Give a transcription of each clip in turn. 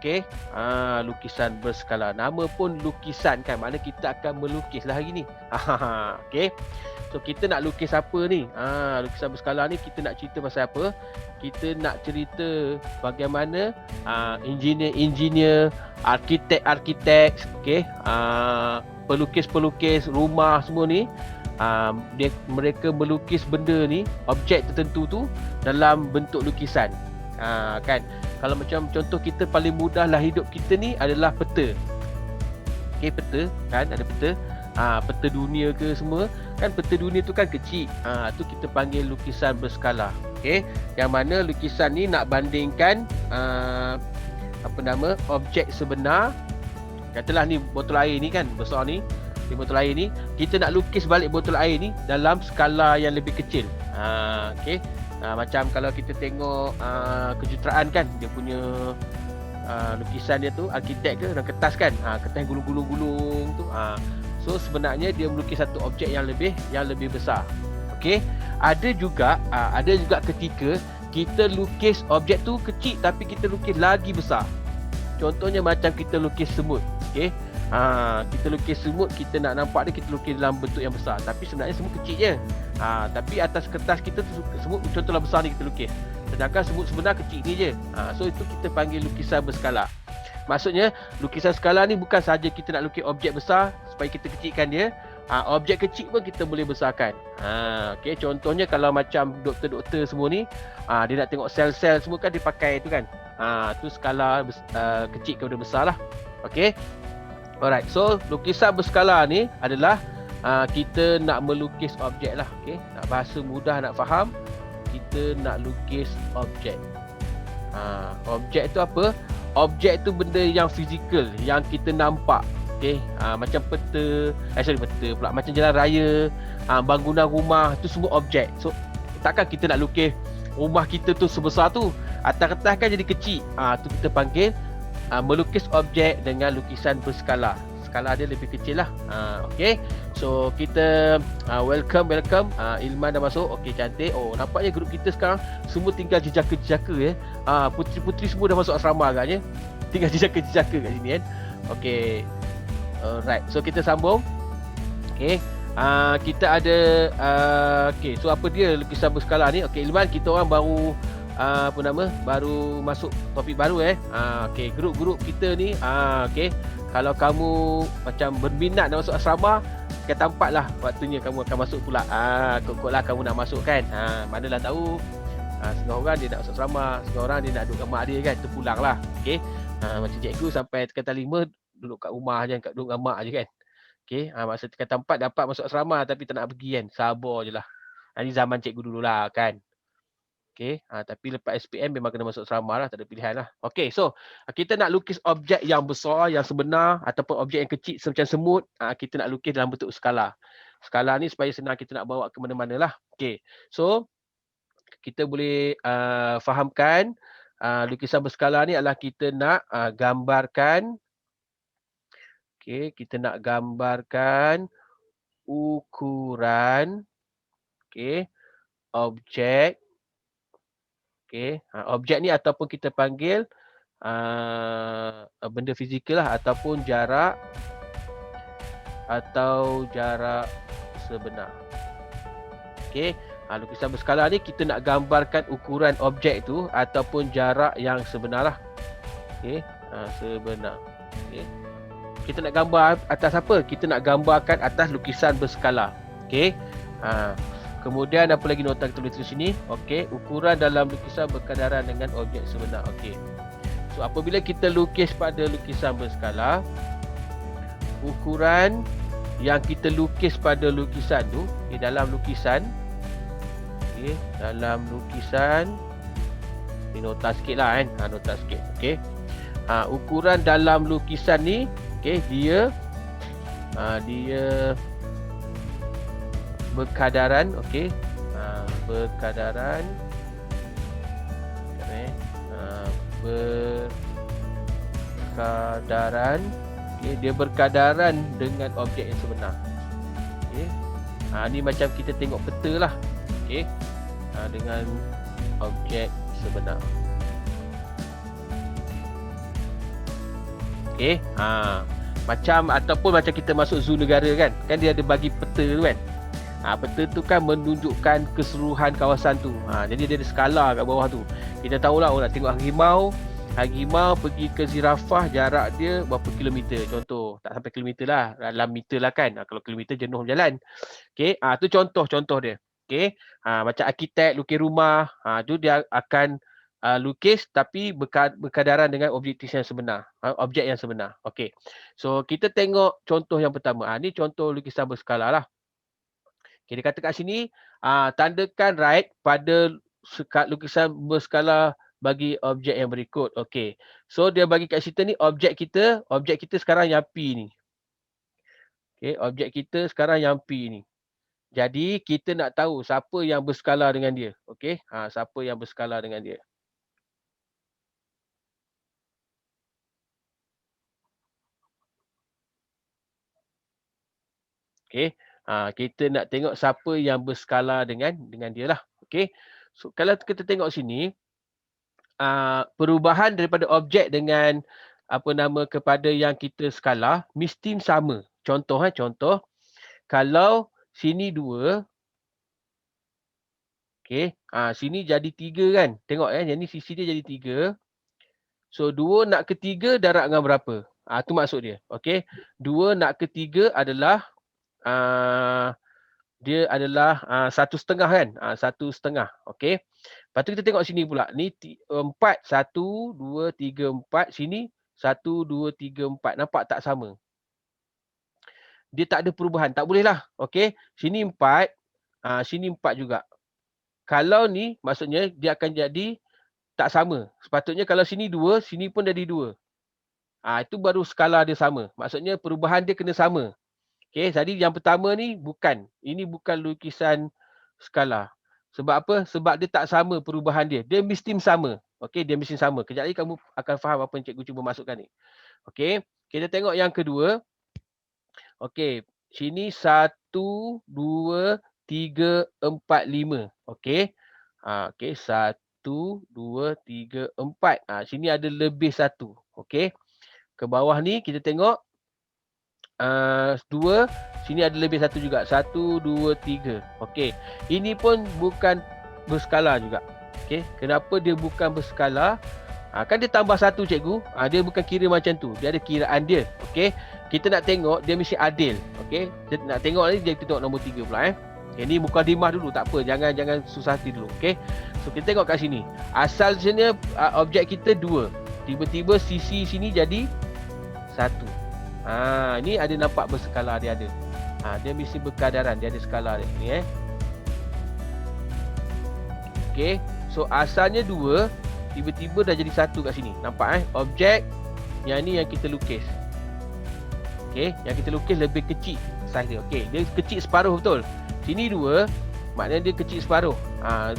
Okey. Lukisan berskala. Nama pun lukisan kan, maknanya kita akan melukislah hari ni. Okey. So kita nak lukis apa ni? Lukisan berskala ni kita nak cerita pasal apa? Kita nak cerita bagaimana engineer-engineer, arkitek-arkitek, okey, pelukis-pelukis rumah semua ni, mereka melukis benda ni, objek tertentu tu dalam bentuk lukisan. Kan, kalau macam contoh kita paling mudah lah hidup kita ni adalah peta. Okey, peta kan, ada peta. Peta dunia ke semua kan, peta dunia tu kan kecil. Tu kita panggil lukisan berskala. Okey, yang mana lukisan ni nak bandingkan objek sebenar. Katalah ni botol air ni kan, besar ni. Di botol air ni kita nak lukis balik botol air ni dalam skala yang lebih kecil. Okey. Macam kalau kita tengok kejutaraan kan, dia punya lukisan dia tu, arkitek ke dalam kertas kan, kertas gulung-gulung-gulung tu. So sebenarnya dia melukis satu objek yang lebih besar. Okey. Ada juga ketika kita lukis objek tu kecil tapi kita lukis lagi besar. Contohnya macam kita lukis semut. Okey. Kita lukis semut, kita nak nampak dia, kita lukis dalam bentuk yang besar, tapi sebenarnya semut kecil je. Tapi atas kertas kita tu semut contohlah besar ni kita lukis, sedangkan semut sebenar kecil ni je. So itu kita panggil lukisan berskala. Maksudnya lukisan skala ni bukan sahaja kita nak lukis objek besar supaya kita kecilkan dia, objek kecil pun kita boleh besarkan. Okey, contohnya kalau macam doktor-doktor semua ni, dia nak tengok sel-sel semua kan, dia pakai tu kan. Tu skala kecil kepada besar lah. Okey. Alright, so lukisan berskala ni adalah kita nak melukis objek lah. Okay? Nak bahasa mudah nak faham, kita nak lukis objek. Objek tu apa? Objek tu benda yang fizikal, yang kita nampak. Okay? Macam peta pula, macam jalan raya, bangunan rumah, tu semua objek. So takkan kita nak lukis rumah kita tu sebesar tu, atas kertas kan jadi kecil. Tu kita panggil melukis objek dengan lukisan berskala. Skala dia lebih kecil lah. Okay. So kita welcome Ilman dah masuk. Okay, cantik. Oh, nampaknya grup kita sekarang semua tinggal jejaka-jejaka puteri-puteri semua dah masuk asrama agaknya. Tinggal jejaka-jejaka kat sini kan. Okay. Alright. So kita sambung. Okay. Kita ada okay, so apa dia lukisan berskala ni? Okay, Ilman, kita orang baru baru masuk topik baru okey, grup-grup kita ni okey, kalau kamu macam berminat nak masuk asrama, akan tampaklah waktunya kamu akan masuk pula. Kokoklah kamu nak masuk kan. Manalah tahu setengah orang dia nak masuk asrama, setengah orang dia nak duduk kat mak dia kan, terpulanglah. Okey, macam cikgu sampai tekan 5 duduk kat rumah je, kat duduk kat mak je kan. Okey, masa tekan 4 dapat masuk asrama tapi tak nak pergi kan, sabar je lah. Ini zaman cikgu dululah kan. Okey, tapi lepas SPM memang kena masuk asrama lah, tak ada pilihan lah. Okey, so kita nak lukis objek yang besar, yang sebenar, ataupun objek yang kecil macam semut, kita nak lukis dalam bentuk skala. Skala ni supaya senang kita nak bawa ke mana-mana lah. Okey, so kita boleh fahamkan lukisan berskala ni adalah kita nak gambarkan, okey, kita nak gambarkan ukuran, okey, objek. Okey, objek ni ataupun kita panggil benda fizikal lah, ataupun jarak sebenar. Okey, lukisan berskala ni kita nak gambarkan ukuran objek tu ataupun jarak yang sebenar lah. Okey, sebenar. Okey, kita nak gambar atas apa? Kita nak gambarkan atas lukisan berskala. Okey, kemudian apa lagi nota kita tulis di sini? Okey, ukuran dalam lukisan berkadaran dengan objek sebenar. Okey. So apabila kita lukis pada lukisan berskala, ukuran yang kita lukis pada lukisan tu, dalam lukisan, okey, dalam lukisan, ni nota sikitlah kan. Nota sikit. Okey. Ukuran dalam lukisan ni, okey, dia berkadaran, okey, berkadaran, okey, dia berkadaran dengan objek yang sebenar. Okey, ni macam kita tengok peta lah, okey, dengan objek sebenar. Okey. Macam ataupun macam kita masuk zoo negara kan. Kan dia ada bagi peta tu kan. Peta tu kan menunjukkan keseluruhan kawasan tu. Jadi dia ada skala kat bawah tu. Kita tahulah nak tengok harimau. Harimau pergi ke zirafah, jarak dia berapa kilometer. Contoh, tak sampai kilometer lah. Dalam meter lah kan. Kalau kilometer jenuh berjalan. Okey, tu contoh dia. Okey. Macam arkitek lukis rumah, tu dia akan lukis tapi berkadaran dengan objek yang sebenar. Objek yang sebenar. Okey. So, kita tengok contoh yang pertama. Ni contoh lukisan berskala lah. Okay, dia kata kat sini, tandakan right pada lukisan berskala bagi objek yang berikut. Okey. So, dia bagi kat situ ni objek kita sekarang yang P ni. Okey, objek kita sekarang yang P ni. Jadi, kita nak tahu siapa yang berskala dengan dia. Okey, siapa yang berskala dengan dia. Okey, kita nak tengok siapa yang berskala dengan dia lah. Okey. So, kalau kita tengok sini, perubahan daripada objek dengan kepada yang kita skala mesti sama. Contoh, kalau sini 2, okey, sini jadi 3 kan. Tengok yang ni sisi dia jadi 3. So 2 nak ke 3 darab dengan berapa? Tu maksud dia. Okey. 2 nak ke 3 adalah dia adalah 1,5 kan? 1,5. Okey. Lepas tu kita tengok sini pula. Ni 4, 1, 2, 3, 4. Sini 1, 2, 3, 4. Nampak tak sama? Dia tak ada perubahan. Tak boleh lah. Okey. Sini 4. Sini 4 juga. Kalau ni maksudnya dia akan jadi tak sama. Sepatutnya kalau sini 2, sini pun jadi 2. Itu baru skala dia sama. Maksudnya perubahan dia kena sama. Okey. Jadi yang pertama ni bukan. Ini bukan lukisan skala. Sebab apa? Sebab dia tak sama perubahan dia. Dia mesti sama. Okey, dia mesti sama. Kejap lagi kamu akan faham apa yang cikgu cuba masukkan ni. Okey, kita tengok yang kedua. Okey, sini 1, 2, 3, 4, 5. Okey. Okey, 1, 2, 3, 4. Sini ada lebih 1. Okey. Ke bawah ni kita tengok 2, sini ada lebih 1 juga. 1, 2, 3. Okey. Ini pun bukan berskala juga. Okey. Kenapa dia bukan berskala? Kan dia tambah 1 cikgu. Dia bukan kira macam tu. Dia ada kiraan dia. Okey. Kita nak tengok dia mesti adil. Okey. Kita nak tengok ni dia tengok nombor 3 pula Okay, ni mukadimah dulu, tak apa. Jangan susah hati dulu. Okey. So kita tengok kat sini. Asal sebenarnya objek kita 2. Tiba-tiba sisi sini jadi 1. Ni ada nampak berskala dia ada. Dia mesti berkadaran, dia ada skala dia ni Okey. So asalnya 2, tiba-tiba dah jadi 1 kat sini. Nampak objek yang ni yang kita lukis. Okey, yang kita lukis lebih kecil saiz dia. Okey, dia kecil separuh betul. Sini 2, maknanya dia kecil separuh.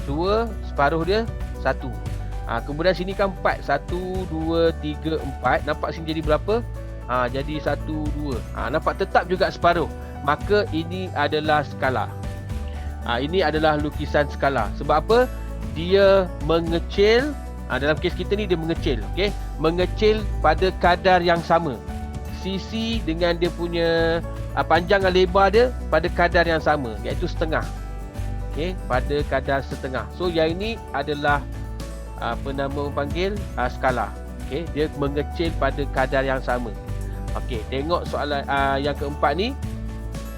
2 separuh dia 1. Kemudian sini kan 4. 1, 2, 3, 4. Nampak sini jadi berapa? Jadi 1, 2. Nampak tetap juga separuh. Maka ini adalah skala. Ini adalah lukisan skala. Sebab apa? Dia mengecil. Dalam kes kita ni dia mengecil. Okay? Mengecil pada kadar yang sama. Sisi dengan dia punya panjang dan lebar dia pada kadar yang sama. Iaitu setengah. Okay? Pada kadar setengah. So yang ini adalah skala. Okay? Dia mengecil pada kadar yang sama. Okey, tengok soalan yang keempat ni.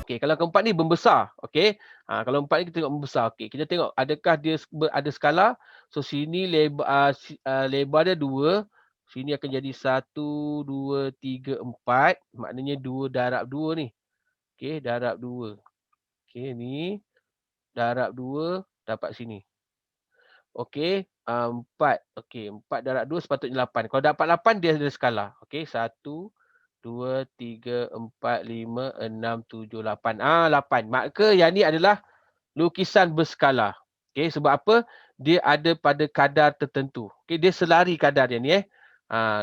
Okey, kalau keempat ni membesar. Okey. Kalau empat ni kita tengok membesar. Okey, kita tengok adakah dia ada skala. So sini lebar dia 2. Sini akan jadi 1, 2, 3, 4. Maknanya 2 darab 2 ni. Okey, darab 2. Okey, ni darab 2 dapat sini. Okey, 4. Okey, 4 darab 2 sepatutnya 8. Kalau dapat 8 dia ada skala. Okey, 1, 2, 3, 4, 5, 6, 7, 8. 8. Maka yang ni adalah lukisan berskala. Okey, sebab apa? Dia ada pada kadar tertentu. Okey, dia selari kadar dia ni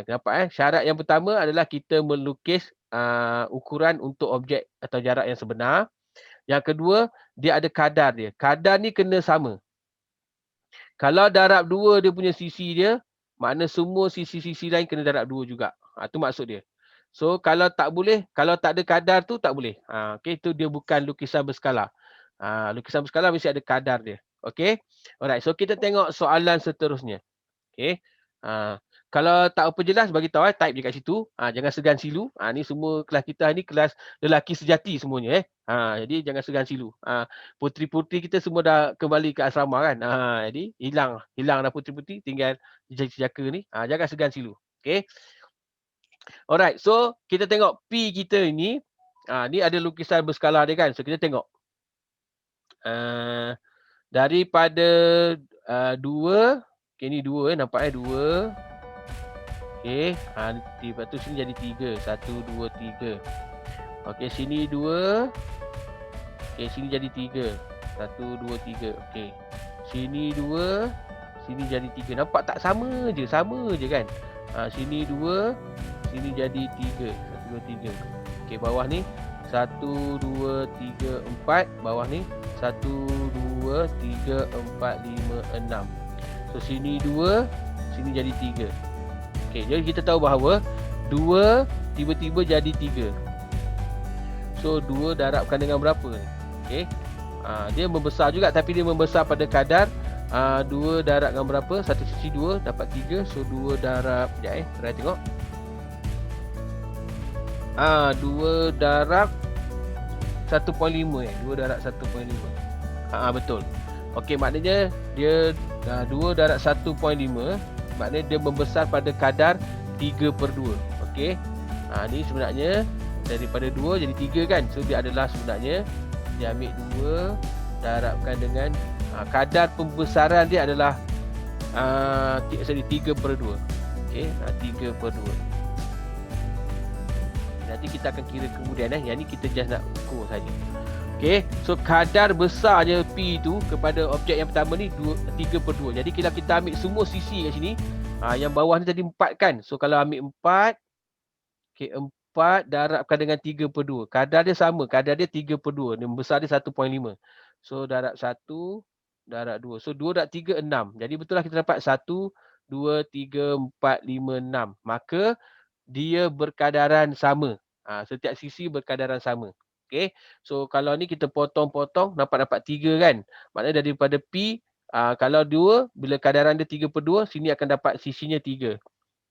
nampak Syarat yang pertama adalah kita melukis ukuran untuk objek atau jarak yang sebenar. Yang kedua, dia ada kadar dia. Kadar ni kena sama. Kalau darab 2 dia punya sisi dia, makna semua sisi-sisi lain kena darab 2 juga. Itu maksud dia. So kalau tak boleh, kalau tak ada kadar tu tak boleh. Okey, itu dia bukan lukisan berskala. Lukisan berskala mesti ada kadar dia. Okey. Alright, so kita tengok soalan seterusnya. Okey. Kalau tak apa jelas bagi tahu type je kat situ. Jangan segan silu. Ni semua kelas kita ni kelas lelaki sejati semuanya jadi jangan segan silu. Puteri-puteri kita semua dah kembali ke asrama kan. Jadi hilang dah puteri-puteri, tinggal jejaka ni. Jangan segan silu. Okey. Alright, so kita tengok P kita ni. Ni ada lukisan berskala dia kan. So kita tengok. Daripada 2, okey ni 2 nampak 2. Okey, lepas tu sini jadi 3. 1 2 3. Okey, sini 2. Okey, sini jadi 3. 1 2 3. Okey. Sini 2, sini jadi 3. Nampak tak sama je kan. Sini 2, sini jadi 3. 1 2 3. Okey, bawah ni 1 2 3 4, bawah ni 1 2 3 4 5 6. So sini 2, sini jadi 3. Okey, jadi kita tahu bahawa 2 tiba-tiba jadi 3. So 2 darabkan dengan berapa ni? Okey. Dia membesar juga, tapi dia membesar pada kadar 2 darab dengan berapa? Satu sisi 2 dapat 3. So 2 darab, sekejap try tengok. 2 darab 1.5 2 darab 1.5. Betul. Okey, maknanya dia 2 darab 1.5, maknanya dia membesar pada kadar 3/2. Okey. Ni sebenarnya daripada 2 jadi 3 kan. So dia adalah sebenarnya dia ambil 2 darabkan dengan kadar pembesaran dia adalah 3/2. Okey, 3/2. Nanti kita akan kira kemudian Yang ni kita just nak ukur saja. Okey, so kadar besarnya P tu kepada objek yang pertama ni 3/2. Jadi kalau kita ambil semua sisi kat sini, yang bawah ni tadi 4 kan. So kalau ambil 4, okey, 4 darabkan dengan 3/2. Kadar dia sama, kadar dia 3/2. Dia besar dia 1.5. So darab 1, darab 2. So 2 darab 3, 6. Jadi betul lah kita dapat 1, 2, 3, 4, 5, 6. Maka dia berkadaran sama. Setiap sisi berkadaran sama. Okey. So kalau ni kita potong-potong dapat 3 kan. Maknanya daripada P, kalau 2 bila kadaran dia 3/2, sini akan dapat sisinya 3.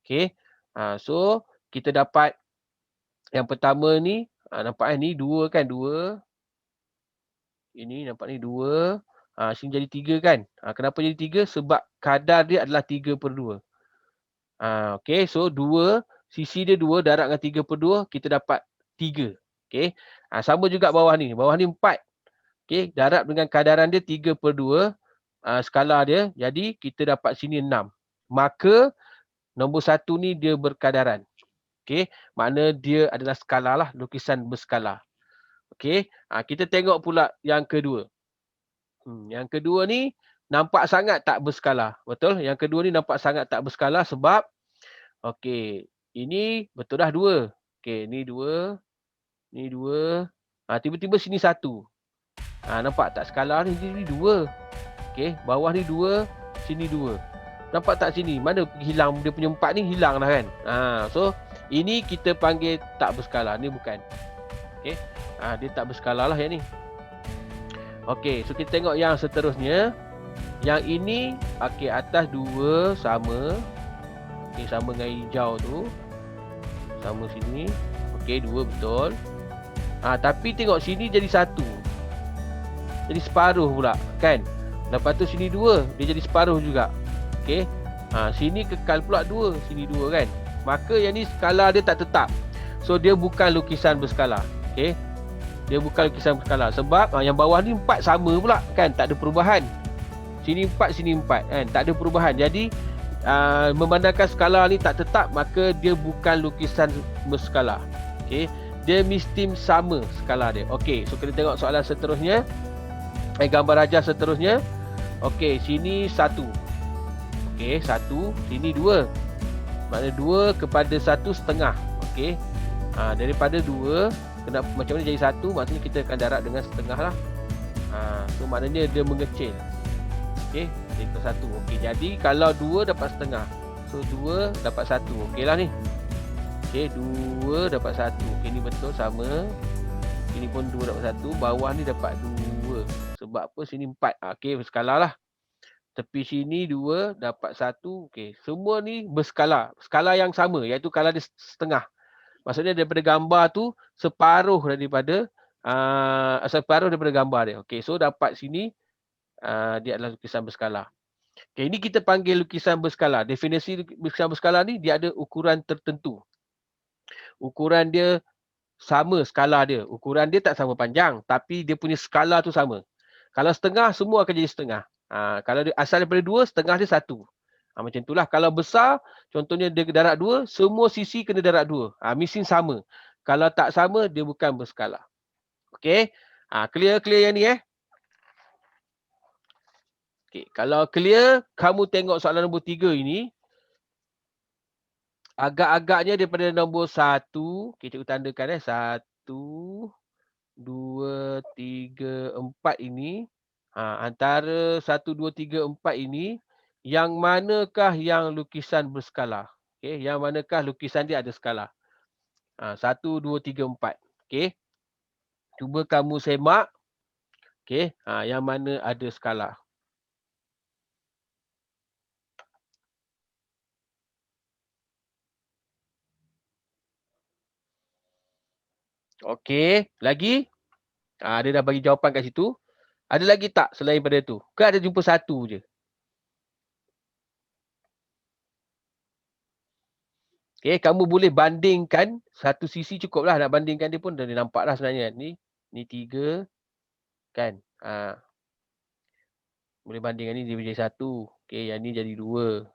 Okey. So kita dapat yang pertama ni, nampak ni 2 kan, 2. Ini nampak ni 2. Sini jadi 3 kan. Kenapa jadi 3? Sebab kadar dia adalah 3/2. Okey, so 2, sisi dia 2 darab dengan 3/2, kita dapat 3. Okey. Sama juga bawah ni. Bawah ni 4. Okey, darab dengan kadaran dia 3/2, skala dia. Jadi kita dapat sini 6. Maka nombor 1 ni dia berkadaran. Okey, makna dia adalah skala lah, lukisan berskala. Okey, kita tengok pula yang kedua. Yang kedua ni nampak sangat tak berskala. Betul? Yang kedua ni nampak sangat tak berskala sebab okey, ini betul dah 2. Okey, ni 2. Ni 2. Tiba-tiba sini 1. Nampak tak skala ni? Ni 2. Okey, bawah ni 2, sini 2. Nampak tak sini? Mana hilang dia punya 4 ni, hilang dah kan? So ini kita panggil tak berskala. Ni bukan. Okey. Dia tak berskala lah yang ni. Okey, so kita tengok yang seterusnya. Yang ini okey, atas 2 sama. Okey, sama dengan hijau tu. Sama sini. Okey, 2 betul. Tapi tengok sini jadi 1. Jadi separuh pula kan. Lepas tu sini 2, dia jadi separuh juga. Okey. Sini kekal pula 2, sini 2 kan. Maka yang ni skala dia tak tetap. So dia bukan lukisan berskala. Okey. Dia bukan lukisan berskala sebab yang bawah ni 4 sama pula kan, tak ada perubahan. Sini 4, sini 4 kan, tak ada perubahan. Jadi memandangkan skala ni tak tetap, maka dia bukan lukisan berskala. Okey. Dia mesti sama skala dia. Okey, so kita tengok soalan seterusnya. Gambar rajah seterusnya. Okey, sini 1. Okey, 1, sini 2. Maknanya 2 kepada 1/2. Okey. Daripada 2, kenapa macam mana jadi 1? Maksudnya kita akan darab dengan setengah lah. So maknanya dia mengecil. Okey, jadi ke 1. Okey, jadi kalau 2 dapat setengah. So 2 dapat 1. Okey lah ni. Okey, Okey, 2 dapat 1. Okey, ni betul sama. Sini pun 2 dapat 1. Bawah ni dapat 2. Sebab apa? Sini 4. Okey, berskala lah. Tepi sini 2 dapat 1. Okey, semua ni berskala. Skala yang sama, iaitu skala dia setengah. Maksudnya daripada gambar tu separuh daripada gambar dia. Okey, so dapat sini dia adalah lukisan berskala. Okey, ini kita panggil lukisan berskala. Definisi lukisan berskala ni dia ada ukuran tertentu. Ukuran dia sama skala dia. Ukuran dia tak sama panjang, tapi dia punya skala tu sama. Kalau setengah, semua akan jadi setengah. Kalau dia asal daripada 2, setengah dia 1. Macam itulah. Kalau besar, contohnya dia darab 2, semua sisi kena darab 2. Mesti sama. Kalau tak sama, dia bukan berskala. Okey. Clear yang ni Okey, kalau clear, kamu tengok soalan nombor 3 ini. Agak-agaknya daripada nombor 1, okay, cikgu tandakan 1, 2, 3, 4 ini. Antara 1, 2, 3, 4 ini, yang manakah yang lukisan berskala? Okay, yang manakah lukisan dia ada skala? 1, 2, 3, 4. Okay. Cuba kamu semak. Okay, yang mana ada skala? Okey, lagi? Dia dah bagi jawapan kat situ. Ada lagi tak selain pada tu? Ke ada jumpa satu je? Okey, kamu boleh bandingkan satu sisi cukup lah. Nak bandingkan dia pun dah nampak dah sebenarnya. Ni 3 kan. Boleh bandingkan ni dia jadi 1. Okey, yang ni jadi 2.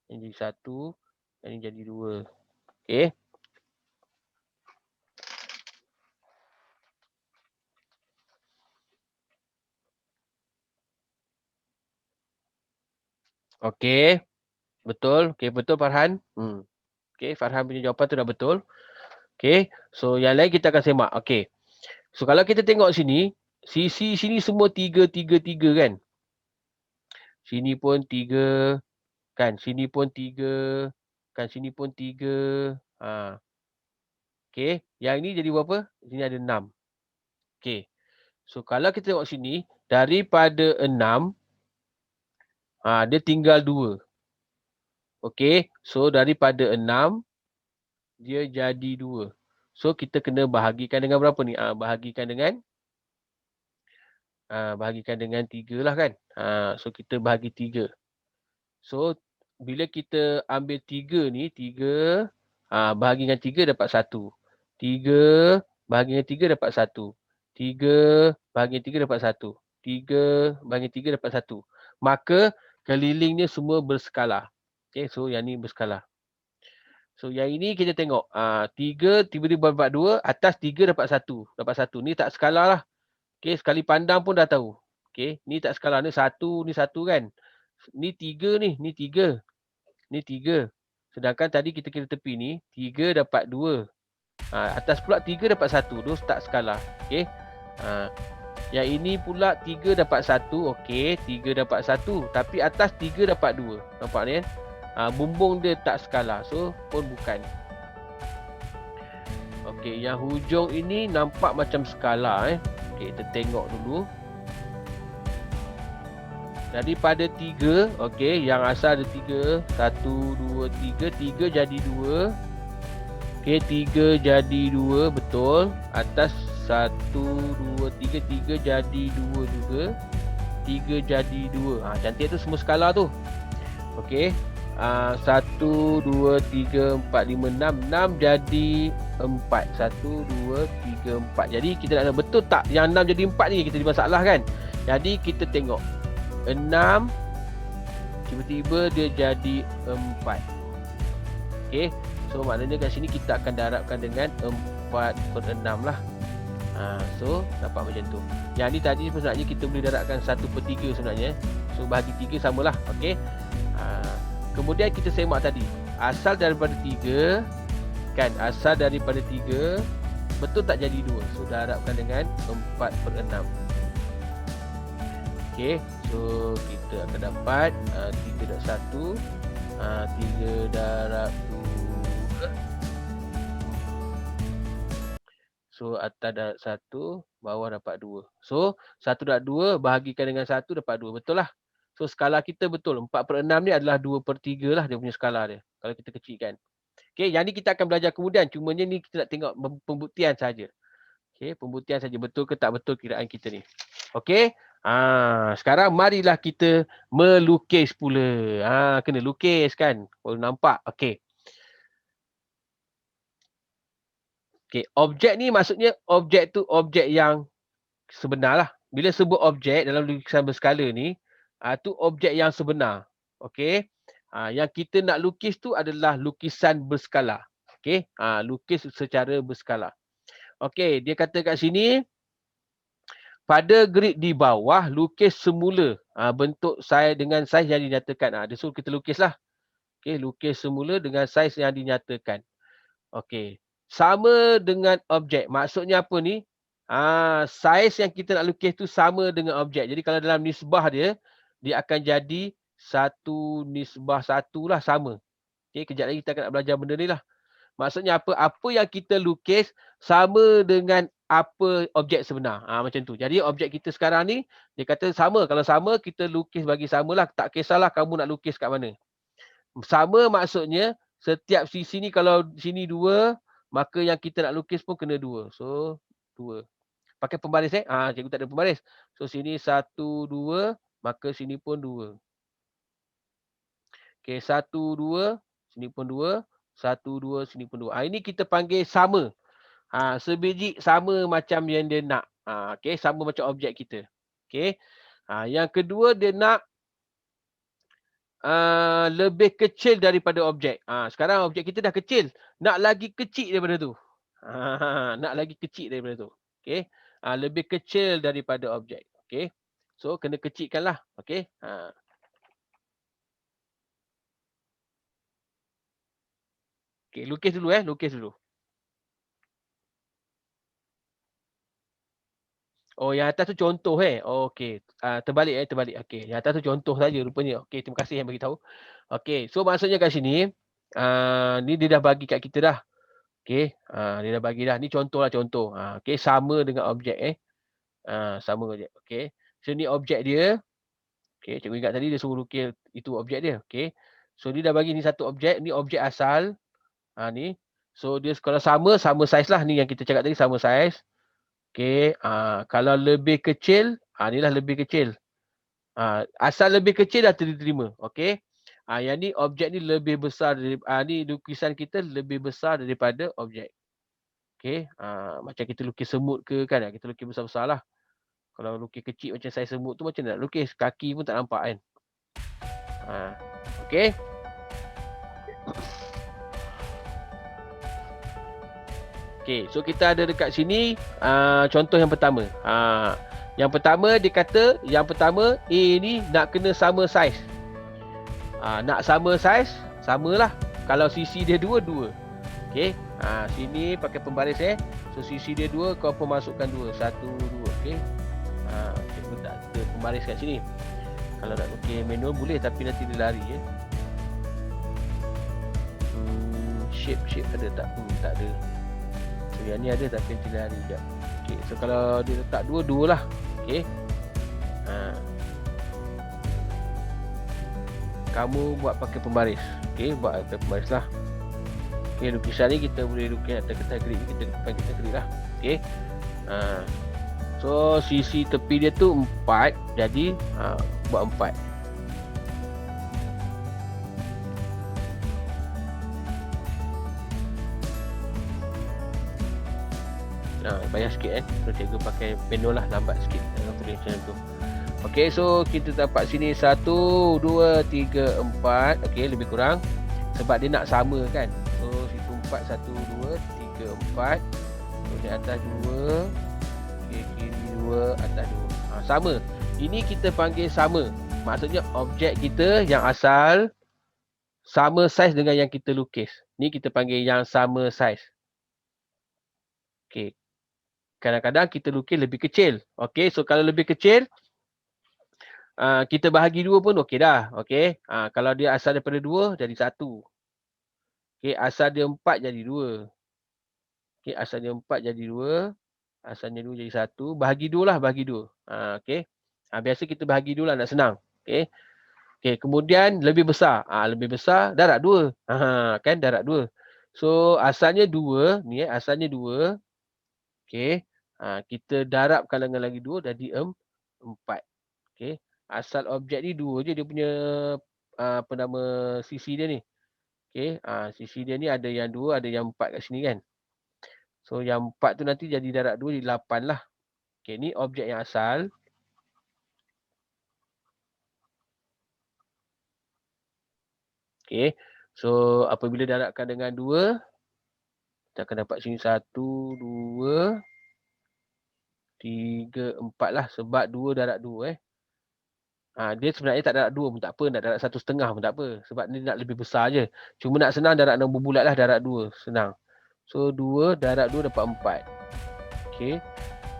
Yang jadi 1, yang ni jadi 2. Okey. Okey. Betul. Okey, betul Farhan. Okey, Farhan punya jawapan tu dah betul. Okey. So, yang lain kita akan semak. Okey. So, kalau kita tengok sini, sisi sini semua 3, 3, 3 kan? Sini pun 3. Kan? Sini pun 3. Kan? Sini pun 3. Okey. Yang ini jadi berapa? Sini ada 6. Okey. So, kalau kita tengok sini, daripada 6, dia tinggal 2. Okey. So, daripada 6, dia jadi 2. So, kita kena bahagikan dengan berapa ni? Bahagikan dengan 3 lah kan. So, kita bahagi 3. So, bila kita ambil 3 ni, 3 bahagi dengan 3 dapat 1. 3 bahagi dengan 3 dapat 1. 3 bahagi 3 dapat 1. 3 bahagi 3 dapat 1. Maka kelilingnya semua berskala. Okay, so yang ni berskala. So yang ini kita tengok. 3 tiba-tiba dapat 2. Atas 3 dapat 1. Dapat 1. Ni tak skala lah. Okay, sekali pandang pun dah tahu. Okay, ni tak skala. Ni 1, ni 1 kan. Ni 3 ni. Ni 3. Ni 3. Sedangkan tadi kita kira tepi ni. 3 dapat 2. Atas pula 3 dapat 1. Those tak skala. Okay. Yang ini pula 3 dapat 1. Okey, 3 dapat 1. Tapi atas 3 dapat 2. Nampak ni kan? Bumbung dia tak skala. So, pun bukan. Okey, yang hujung ini nampak macam skala. Okey, kita tengok dulu. Daripada 3, okey, yang asal ada 3. 1, 2, 3. 3 jadi 2. Okey, 3 jadi 2. Betul. Atas 1, 2, 3. 3 jadi 2 juga. 3 jadi 2. Cantik tu semua skala tu. Okey. 1, 2, 3, 4, 5, 6. 6 jadi 4. 1, 2, 3, 4. Jadi kita nak tahu betul tak yang 6 jadi 4 ni? Kita ada masalah kan? Jadi kita tengok. 6 tiba-tiba dia jadi 4. Okey. So maknanya kat sini kita akan darabkan dengan 4/6 lah. So dapat macam tu. Yang ni tadi sebenarnya kita boleh darabkan 1/3 sebenarnya. So bahagi 3 samalah. Okey. Kemudian kita semak tadi. Asal daripada 3 kan, asal daripada 3 betul tak jadi 2. So darabkan dengan 4/6. Okey. So kita akan dapat 3 darab 1. 3 darab 2 So atas dapat 1, bawah dapat 2. So 1/2 bahagikan dengan 1 dapat 2. Betul lah. So skala kita betul. 4/6 ni adalah 2/3 lah dia punya skala dia. Kalau kita kecilkan. Okey, yang ni kita akan belajar kemudian. Cumanya ni kita nak tengok pembuktian saja. Okey, pembuktian saja betul ke tak betul kiraan kita ni. Okey. Sekarang marilah kita melukis pula. Kena lukis kan. Baru nampak. Okey. Okey, objek ni maksudnya objek tu objek yang sebenar lah. Bila sebut objek dalam lukisan berskala ni, tu objek yang sebenar. Okey. Yang kita nak lukis tu adalah lukisan berskala. Okey. Lukis secara berskala. Okey, dia kata kat sini, pada grid di bawah, lukis semula bentuk saiz dengan saiz yang dinyatakan. Dia suruh kita lukislah. Okey, lukis semula dengan saiz yang dinyatakan. Okey. Sama dengan objek. Maksudnya apa ni? Saiz yang kita nak lukis tu sama dengan objek. Jadi kalau dalam nisbah dia akan jadi 1:1 lah, sama. Okey, kejap lagi kita akan nak belajar benda ni lah. Maksudnya apa? Apa yang kita lukis sama dengan apa objek sebenar. Macam tu. Jadi objek kita sekarang ni, dia kata sama. Kalau sama, kita lukis bagi samalah. Tak kisahlah kamu nak lukis kat mana. Sama maksudnya, setiap sisi ni kalau sini 2, maka yang kita nak lukis pun kena 2. So, 2. Pakai pembaris cikgu tak ada pembaris. So, sini 1, 2, maka sini pun 2. Okey, 1, 2, sini pun 2. 1, 2, sini pun 2. Ini kita panggil sama. Sebiji sama macam yang dia nak. Okey, sama macam objek kita. Okey. Yang kedua dia nak lebih kecil daripada objek. Sekarang objek kita dah kecil. Nak lagi kecil daripada tu. Nak lagi kecil daripada tu. Okey. Lebih kecil daripada objek. Okey. So kena kecilkanlah. Okey. Okey, lukis dulu lukis dulu. Oh, yang atas tu contoh okey. Terbalik terbalik. Okey, yang atas tu contoh saja rupanya. Okey, terima kasih yang bagi tahu. Okey, so maksudnya kat sini ni dia dah bagi kat kita dah. Okey, dia dah bagi dah. Ni contohlah contoh. Okey, sama dengan objek sama objek. Okey. So ni objek dia. Okey, cikgu ingat tadi dia suruh lukis itu objek dia. Okey. So dia dah bagi ni satu objek, ni objek asal. Ni. So dia kalau sama saiz lah, ni yang kita cakap tadi sama saiz. Okey, kalau lebih kecil, inilah lebih kecil. Asal lebih kecil dah diterima. Okey. Yang ni objek ni lebih besar dari ni lukisan kita lebih besar daripada objek. Okey. Macam kita lukis semut ke kan, kita lukis besar-besar lah. Kalau lukis kecil macam saiz semut tu macam nak lukis, kaki pun tak nampak kan. Okey. Okey, so kita ada dekat sini contoh yang pertama. Yang pertama dia kata, yang pertama A ni nak kena sama saiz. Nak sama saiz, samalah. Kalau sisi dia 2, 2. Okey. Sini pakai pembaris So sisi dia 2, kau pun masukkan 2. 1, 2. Okey. Cikgu tak ada pembaris kat sini. Kalau nak lukis manual boleh, tapi nanti dia lari shape ada tak? Tak ada. So yang ni ada tapi nanti lari sekejap. Okey, so kalau dia letak 2, 2 lah. Okey. Kamu buat pakai pembaris. Okey, buat pakai pembaris lah. Okey, lukisan ni kita boleh lukis atas kertas grid, kita panggil kertas grid lah. Okey. So sisi tepi dia tu 4, jadi buat 4. Banyak sikit so cikgu pakai manual lah, lambat sikit dengan tulis macam tu. Okey, so kita dapat sini 1, 2, 3, 4. Okey, lebih kurang sebab dia nak sama kan. So situ 4, 1, 2, 3, 4. So di atas 2, okey, kiri 2, atas 2. Sama. Ini kita panggil sama. Maksudnya objek kita yang asal sama saiz dengan yang kita lukis. Ni kita panggil yang sama saiz. Okey. Kadang-kadang kita lukis lebih kecil. Okey, so kalau lebih kecil, kita bahagi 2 pun okey dah. Okey. Kalau dia asal daripada 2, jadi 1. Okey, asal dia 4 jadi 2. Okey, asalnya 4 jadi 2. Asalnya 2 jadi 1. Bahagi 2 lah, bahagi 2. Okey. Biasa kita bahagi 2 lah nak senang. Okey. Okey, kemudian lebih besar. Lebih besar darab 2. Kan darab 2. So, asalnya 2, ni asalnya 2. Okey. Kita darabkan dengan lagi 2 jadi 4. Okey. Asal objek ni 2 je dia punya apa nama sisi dia ni. Okey. Sisi dia ni ada yang 2, ada yang 4 kat sini kan. So yang 4 tu nanti jadi darab 2 jadi 8 lah. Okey, ni objek yang asal. Okey. So apabila darabkan dengan 2, kita akan dapat sini 1, 2, 3, 4 lah. Sebab 2 darab 2 dia sebenarnya tak darab 2 pun tak apa. Nak darab 1,5 pun tak apa. Sebab ni nak lebih besar je. Cuma nak senang darab nombor bulat lah, darab 2. Senang. So 2 darab 2 dapat 4. Okey.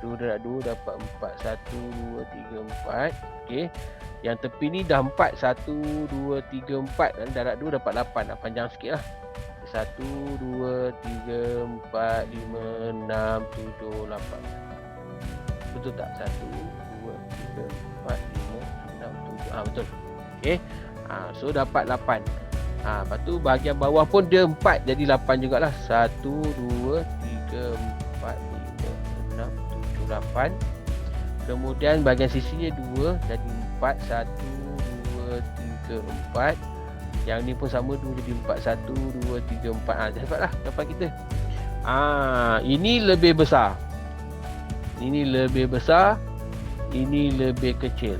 2 darab 2 dapat 4. 1, 2, 3, 4. Okey. Yang tepi ni dah 4. 1, 2, 3, 4. Dan darab 2 dapat 8. Panjang sikit lah. 1, 2, 3, 4, 5, 6, 7, 8. Betul tak? 1, 2, 3, 4, 5, 6, 7. Betul. Okey. So dapat 8. Lepas tu bahagian bawah pun dia 4 jadi 8 jugalah. 1, 2, 3, 4, 5, 6, 7, 8. Kemudian bahagian sisinya 2 jadi 4. 1, 2, 3, 4. Yang ni pun sama 2 jadi 4. 1, 2, 3, 4. Dapatlah jawapan kita. Ini lebih besar. Ini lebih besar. Ini lebih kecil.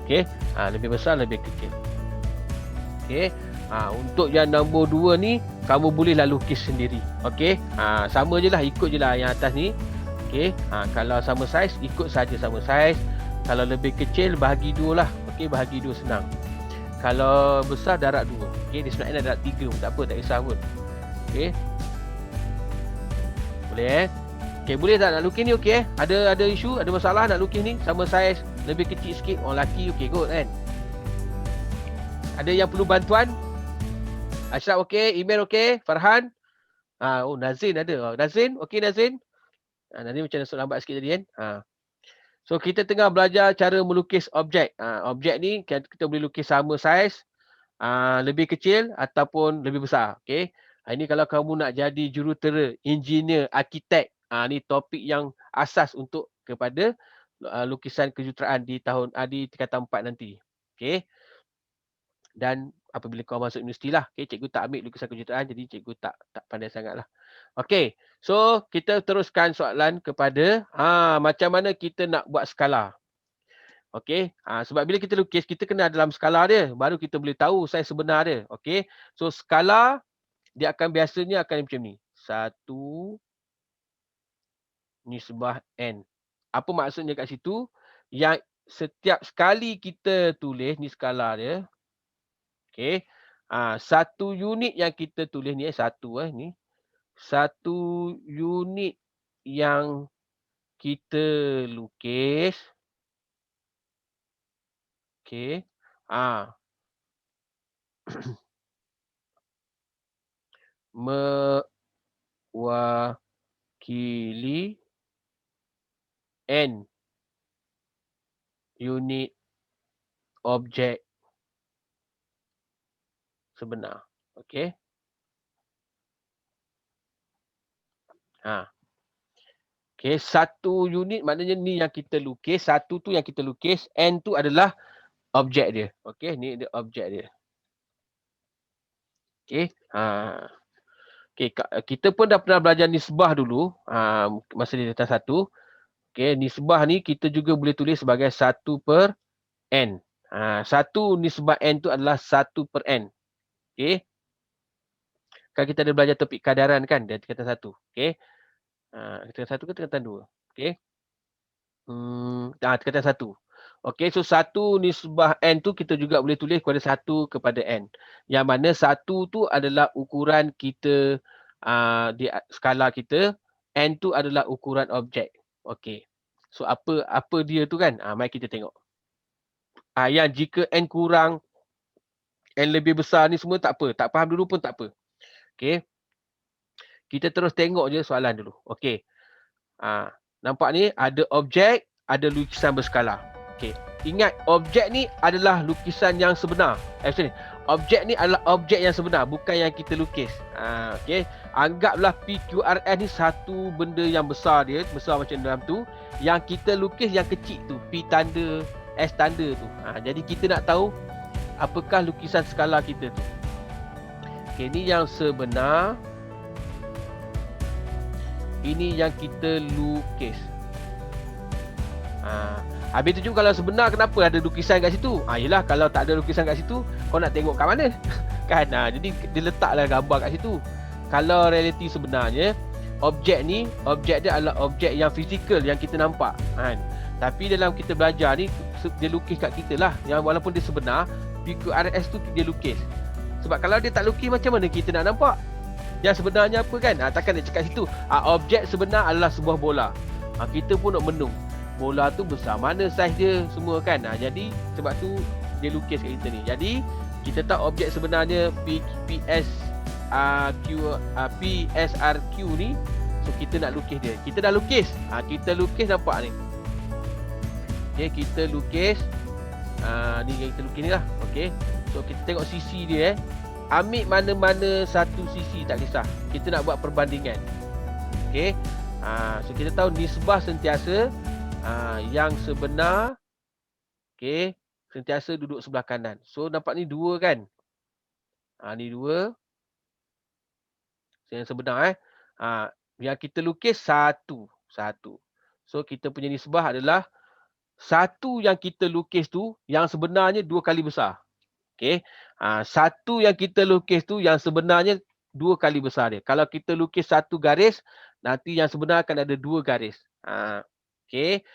Okey. Lebih besar, lebih kecil. Okey. Untuk yang nombor 2 ni, kamu bolehlah lukis sendiri. Okey. Sama je lah, ikut je lah yang atas ni. Okey. Kalau sama saiz, ikut saja sama saiz. Kalau lebih kecil, bahagi 2 lah. Okey, bahagi 2 senang. Kalau besar, darab 2. Okey, dia sebenarnya darab 3 pun tak apa, tak kisah pun. Okey. Boleh Okey, boleh tak nak lukis ni? Okey Ada isu, ada masalah nak lukis ni? Sama saiz, lebih kecil sikit. Orang lelaki okey kot kan? Ada yang perlu bantuan? Ashraf okey, email okey, Farhan. Nazin ada. Nazin, okey Nazin? Nazin macam masuk lambat sikit tadi kan? So kita tengah belajar cara melukis objek. Objek ni kita boleh lukis sama saiz, lebih kecil ataupun lebih besar. Okey. Ini kalau kamu nak jadi jurutera, engineer, arkitek, ni topik yang asas untuk kepada lukisan kejuruteraan di tahun di tingkatan 4 nanti. Okey. Dan apabila kau masuk universiti lah. Okay, cikgu tak ambil lukisan kejuruteraan, jadi cikgu tak pandai sangat lah. Okey, so kita teruskan soalan kepada macam mana kita nak buat skala. Okey, sebab bila kita lukis, kita kena dalam skala dia. Baru kita boleh tahu saiz sebenar dia. Okey, so skala dia akan biasanya akan macam ni. 1 nisbah N. Apa maksudnya kat situ? Yang setiap sekali kita tulis ni skala dia. Okey. Satu unit yang kita tulis ni satu ni. Satu unit yang kita lukis. Okey. Mewakili N unit objek sebenar. Okey. Okey, satu unit maknanya ni yang kita lukis, satu tu yang kita lukis, N tu adalah objek dia. Okey, ni dia objek dia. Okey. Okey, kita pun dah pernah belajar nisbah dulu, masa di data 1. Okey, nisbah ni kita juga boleh tulis sebagai 1/N. Satu nisbah N tu adalah 1/N. Okey. Kan kita ada belajar topik kadaran kan, dari tingkatan 1. Okey. Tingkatan 1 ke tingkatan 2? Okey. Tingkatan 1. Okey, so 1 nisbah N tu kita juga boleh tulis kepada 1 kepada N. Yang mana 1 tu adalah ukuran kita di skala kita. N tu adalah ukuran objek. Okey. So apa dia tu kan? Mari kita tengok. Yang jika N kurang yang lebih besar ni semua tak apa. Tak faham dulu pun tak apa. Okey. Kita terus tengok je soalan dulu. Okey. Nampak ni ada objek, ada lukisan berskala. Okey. Ingat objek ni adalah lukisan yang sebenar. Sorry. Objek ni adalah objek yang sebenar, bukan yang kita lukis. Okey. Anggaplah PQRS ni satu benda yang besar dia, besar macam dalam tu. Yang kita lukis yang kecil tu, P tanda, S tanda tu. Jadi kita nak tahu apakah lukisan skala kita tu. Okey, ni yang sebenar. Ini yang kita lukis. Habis tu juga kalau sebenar kenapa ada lukisan kat situ? Yelah kalau tak ada lukisan kat situ, kau nak tengok kat mana? Kan? Jadi dia letaklah gambar kat situ. Kalau realiti sebenarnya, objek dia adalah objek yang fizikal yang kita nampak. Tapi dalam kita belajar ni, dia lukis kat kita lah. Yang walaupun dia sebenar, PQRS tu dia lukis. Sebab kalau dia tak lukis, macam mana kita nak nampak? Yang sebenarnya apa kan? Takkan dia cakap situ. Objek sebenar adalah sebuah bola. Kita pun nak menung. Bola tu besar mana saiz dia semua kan? Jadi sebab tu dia lukis kat kita ni. Jadi kita tahu objek sebenarnya PSRQ ni. So kita nak lukis dia. Kita dah lukis. Kita lukis nampak ni. Okay, kita lukis. Ni yang kita lukis ni lah. Okay. So kita tengok sisi dia. Ambil mana-mana satu sisi, tak kisah. Kita nak buat perbandingan. Okey. So kita tahu nisbah sentiasa yang sebenar, okey, sentiasa duduk sebelah kanan. So nampak ni 2 kan? Ni 2. So, yang sebenar yang kita lukis 1. So kita punya nisbah adalah 1 yang kita lukis tu yang sebenarnya 2 kali besar. Okey. 1 yang kita lukis tu yang sebenarnya 2 kali besar dia. Kalau kita lukis 1 garis, nanti yang sebenar akan ada 2 garis. Okey.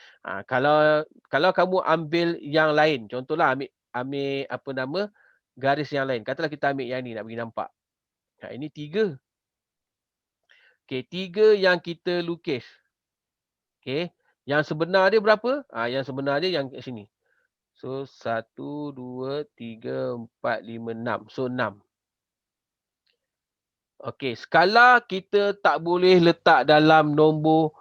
Kalau kamu ambil yang lain, contohlah ambil apa nama garis yang lain. Katalah kita ambil yang ni nak bagi nampak. Ini 3. Okey, 3 yang kita lukis. Okey. Yang sebenar dia berapa? Yang sebenar dia yang kat sini. So 1, 2, 3, 4, 5, 6. So 6. Okey, skala kita tak boleh letak dalam nombor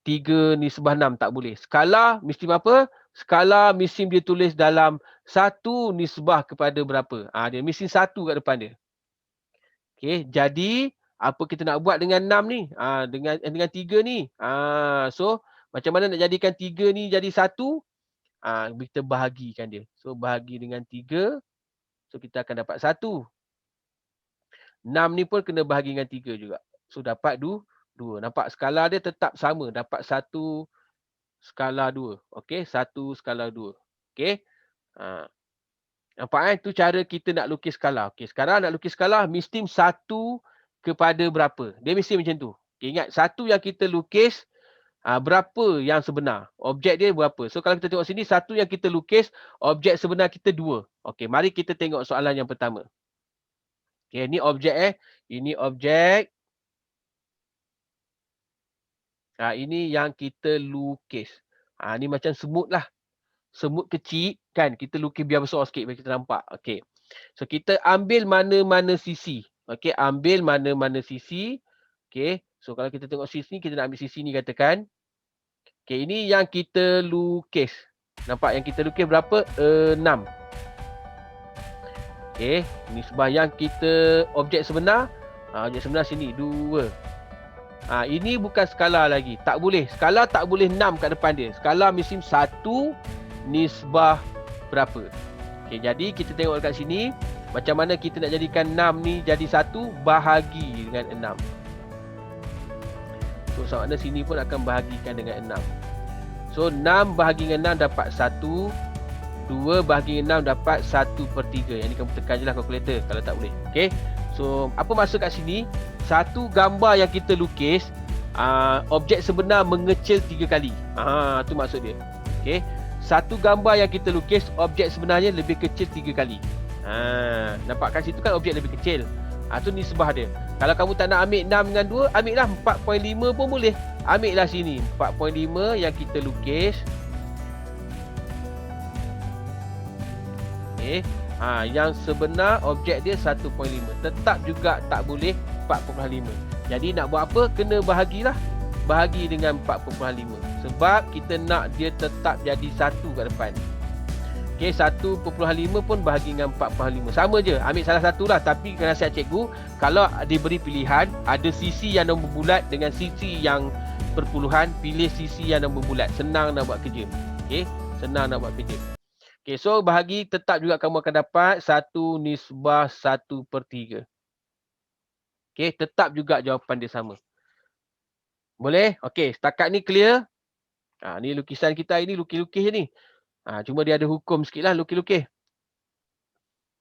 3 nisbah 6. Tak boleh. Skala mesti apa? Skala mesti dia tulis dalam 1 nisbah kepada berapa. Dia mesti 1 kat depan dia. Okey, jadi apa kita nak buat dengan 6 ni? Dengan 3 ni. So macam mana nak jadikan 3 ni jadi 1? Kita bahagikan dia. So bahagi dengan 3. So kita akan dapat 1. 6 ni pun kena bahagi dengan 3 juga. So dapat 2. Nampak skala dia tetap sama. Dapat 1 skala 2. Okey, 1 skala 2. Okey. Nampak itu cara kita nak lukis skala. Okey, sekarang nak lukis skala mesti 1 kepada berapa. Dia mesti macam tu. Okay, ingat 1 yang kita lukis berapa yang sebenar? Objek dia berapa? So kalau kita tengok sini, 1 yang kita lukis, objek sebenar kita 2. Okey, mari kita tengok soalan yang pertama. Okey, ini objek Ini objek. Ini yang kita lukis. Ni macam semut lah. Semut kecil kan, kita lukis biar besar sikit biar kita nampak. Okey. So kita ambil mana-mana sisi. Okey, ambil mana-mana sisi. Okey. So kalau kita tengok sisi ni, kita nak ambil sisi ni katakan. Okey, ini yang kita lukis. Nampak yang kita lukis berapa? 6. Okey, nisbah yang kita objek sebenar. Objek sebenar sini 2. Ini bukan skala lagi. Tak boleh. Skala tak boleh 6 kat depan dia. Skala mesti 1 nisbah berapa. Okey, jadi kita tengok dekat sini macam mana kita nak jadikan 6 ni jadi 1 bahagi dengan 6. So sama ada sini pun akan bahagikan dengan 6. So 6 bahagi dengan 6 dapat 1. 2 bahagi dengan 6 dapat 1/3. Yang ni kamu tekan je lah kalkulator kalau tak boleh. Okay. So apa maksud kat sini? Satu gambar yang kita lukis, objek sebenar mengecil 3 kali. Tu maksud dia. Okay. Satu gambar yang kita lukis, objek sebenarnya lebih kecil 3 kali. Nampak kat situ kan objek lebih kecil. Tu nisbah dia. Kalau kamu tak nak ambil 6 dengan 2, ambil lah 4.5 pun boleh. Ambil lah sini 4.5 yang kita lukis. Okay. Yang sebenar objek dia 1.5. Tetap juga tak boleh 4.5. Jadi nak buat apa? Kena bahagilah. Bahagi dengan 4.5. Sebab kita nak dia tetap jadi 1 kat depan. Okey, 1.5 pun bahagi dengan 4.5. Sama je, ambil salah satu lah. Tapi kena nasihat cikgu, kalau diberi pilihan, ada sisi yang nombor bulat dengan sisi yang perpuluhan, pilih sisi yang nombor bulat. Senang nak buat kerja. Okey, senang nak buat kerja. Okey, so bahagi tetap juga kamu akan dapat 1/1/3. Okey, tetap juga jawapan dia sama. Boleh? Okey, setakat ni clear? Ni lukisan kita ini lukis-lukis je ni. Cuma dia ada hukum sikit lah lukis-lukis.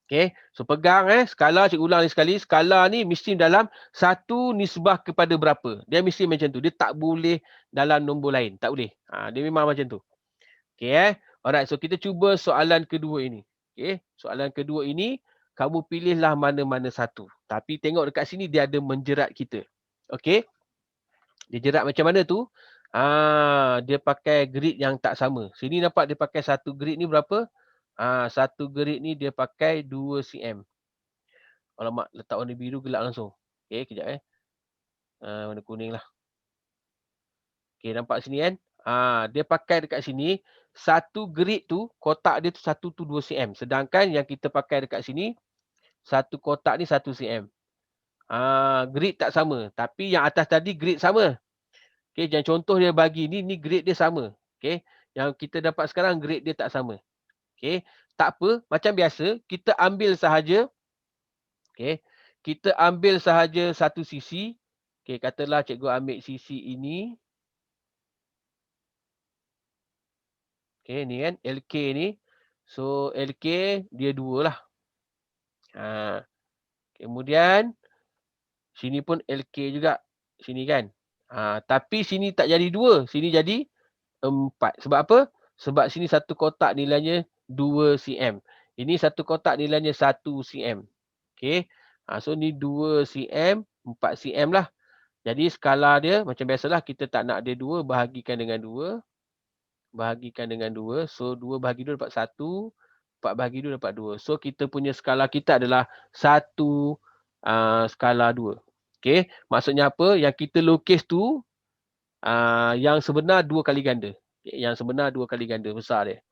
Okay, so pegang skala, cikgu ulang ni sekali. Skala ni mesti dalam 1/1 kepada berapa. Dia mesti macam tu. Dia tak boleh dalam nombor lain. Tak boleh. Dia memang macam tu. Okay, alright, so kita cuba soalan kedua ini. Okay, soalan kedua ini, kamu pilihlah mana-mana satu. Tapi tengok dekat sini dia ada menjerat kita. Okay, dia jerat macam mana tu? Dia pakai grid yang tak sama. Sini nampak dia pakai satu grid ni berapa? Satu grid ni dia pakai 2 cm. Alamak, letak warna biru gelap langsung. Okey, kejap warna kuning lah. Okey, nampak sini kan? Dia pakai dekat sini, satu grid tu, kotak dia tu 1 tu 2 cm. Sedangkan yang kita pakai dekat sini, satu kotak ni 1 cm. Grid tak sama. Tapi yang atas tadi grid sama. Okey, yang contoh dia bagi ni grade dia sama. Okey, yang kita dapat sekarang grade dia tak sama. Okey, tak apa, macam biasa, kita ambil sahaja. Okey, kita ambil sahaja satu sisi. Okey, katalah cikgu ambil sisi ini. Okey, ni kan LK ni. So LK dia 2 lah. Kemudian sini pun LK juga. Sini kan. Tapi sini tak jadi 2, sini jadi 4. Sebab apa? Sebab sini satu kotak nilainya 2 cm. Ini satu kotak nilainya 1 cm. Okey. So ni 2 cm, 4 cm lah. Jadi skala dia macam biasalah, kita tak nak dia 2, bahagikan dengan 2. Bahagikan dengan 2. So 2 bahagi 2 dapat 1. 4 bahagi 2 dapat 2. So kita punya skala kita adalah 1 skala 2. Okey, maksudnya apa? Yang kita lukis tu yang sebenar 2 kali ganda. Okay, yang sebenar 2 kali ganda besar dia.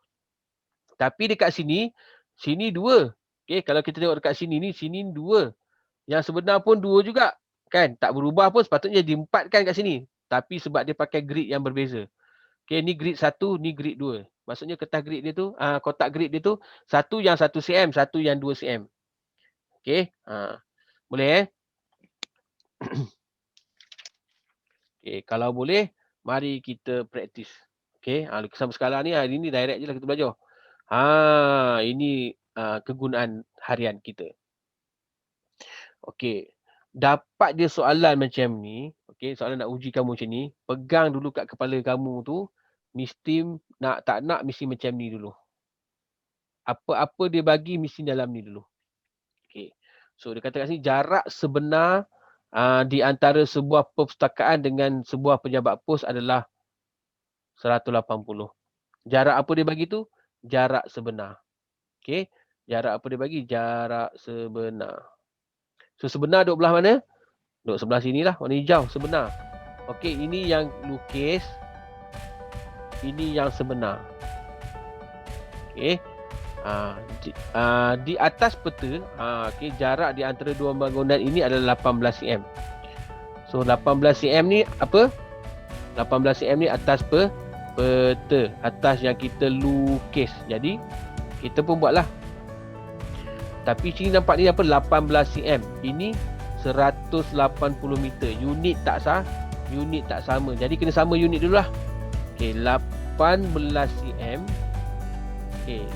Tapi dekat sini, sini 2. Okey, kalau kita tengok dekat sini ni, sini 2. Yang sebenar pun 2 juga. Kan? Tak berubah pun, sepatutnya jadi 4 kan kat sini. Tapi sebab dia pakai grid yang berbeza. Okey, ni grid 1, ni grid 2. Maksudnya kertas grid dia tu, kotak grid dia tu, satu yang 1 cm, satu yang 2 cm. Okey, boleh Okay, kalau boleh, mari kita praktis. Okay, lukisan berskala ni hari ni direct je lah kita belajar. Ini kegunaan harian kita. Okay, dapat dia soalan macam ni. Okay, soalan nak uji kamu macam ni. Pegang dulu kat kepala kamu tu. Mesti nak tak nak mesti macam ni dulu. Apa-apa dia bagi mesti dalam ni dulu. Okay, so dia kata kat sini jarak sebenar di antara sebuah perpustakaan dengan sebuah pejabat pos adalah 180. Jarak apa dia bagi tu? Jarak sebenar. Okey, jarak apa dia bagi? Jarak sebenar. So sebenar duduk belah mana? Duduk sebelah sinilah, warna hijau, sebenar. Okey, ini yang lukis. Ini yang sebenar. Okey. Di atas peta, okay, jarak di antara dua bangunan ini adalah 18 cm. So 18 cm ni apa? 18 cm ni atas peta, atas yang kita lukis. Jadi kita pun buatlah. Tapi sini nampak ni apa? 18 cm. Ini 180 meter. Unit tak sama. Jadi kena sama unit dululah. Okey, 18 cm. Okey,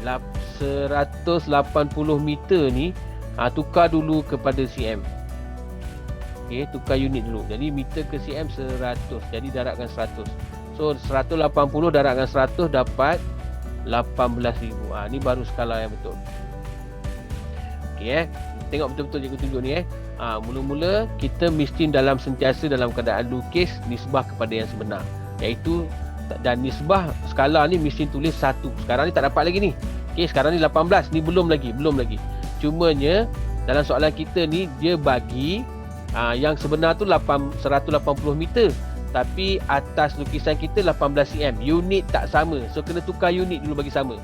180 meter ni tukar dulu kepada cm. Okey, tukar unit dulu. Jadi meter ke cm 100. Jadi darabkan 100. So 180 darabkan 100 dapat 18,000. Ni baru skala yang betul. Okey tengok betul-betul cikgu tunjuk ni mula-mula kita mesti sentiasa dalam keadaan lukis nisbah kepada yang sebenar. Iaitu dan nisbah skala ni mesti tulis 1. Sekarang ni tak dapat lagi ni. Okey, sekarang ni 18, ni belum lagi. Cumanya dalam soalan kita ni dia bagi yang sebenar tu 180 meter. Tapi atas lukisan kita 18 cm. Unit tak sama. So kena tukar unit dulu bagi sama.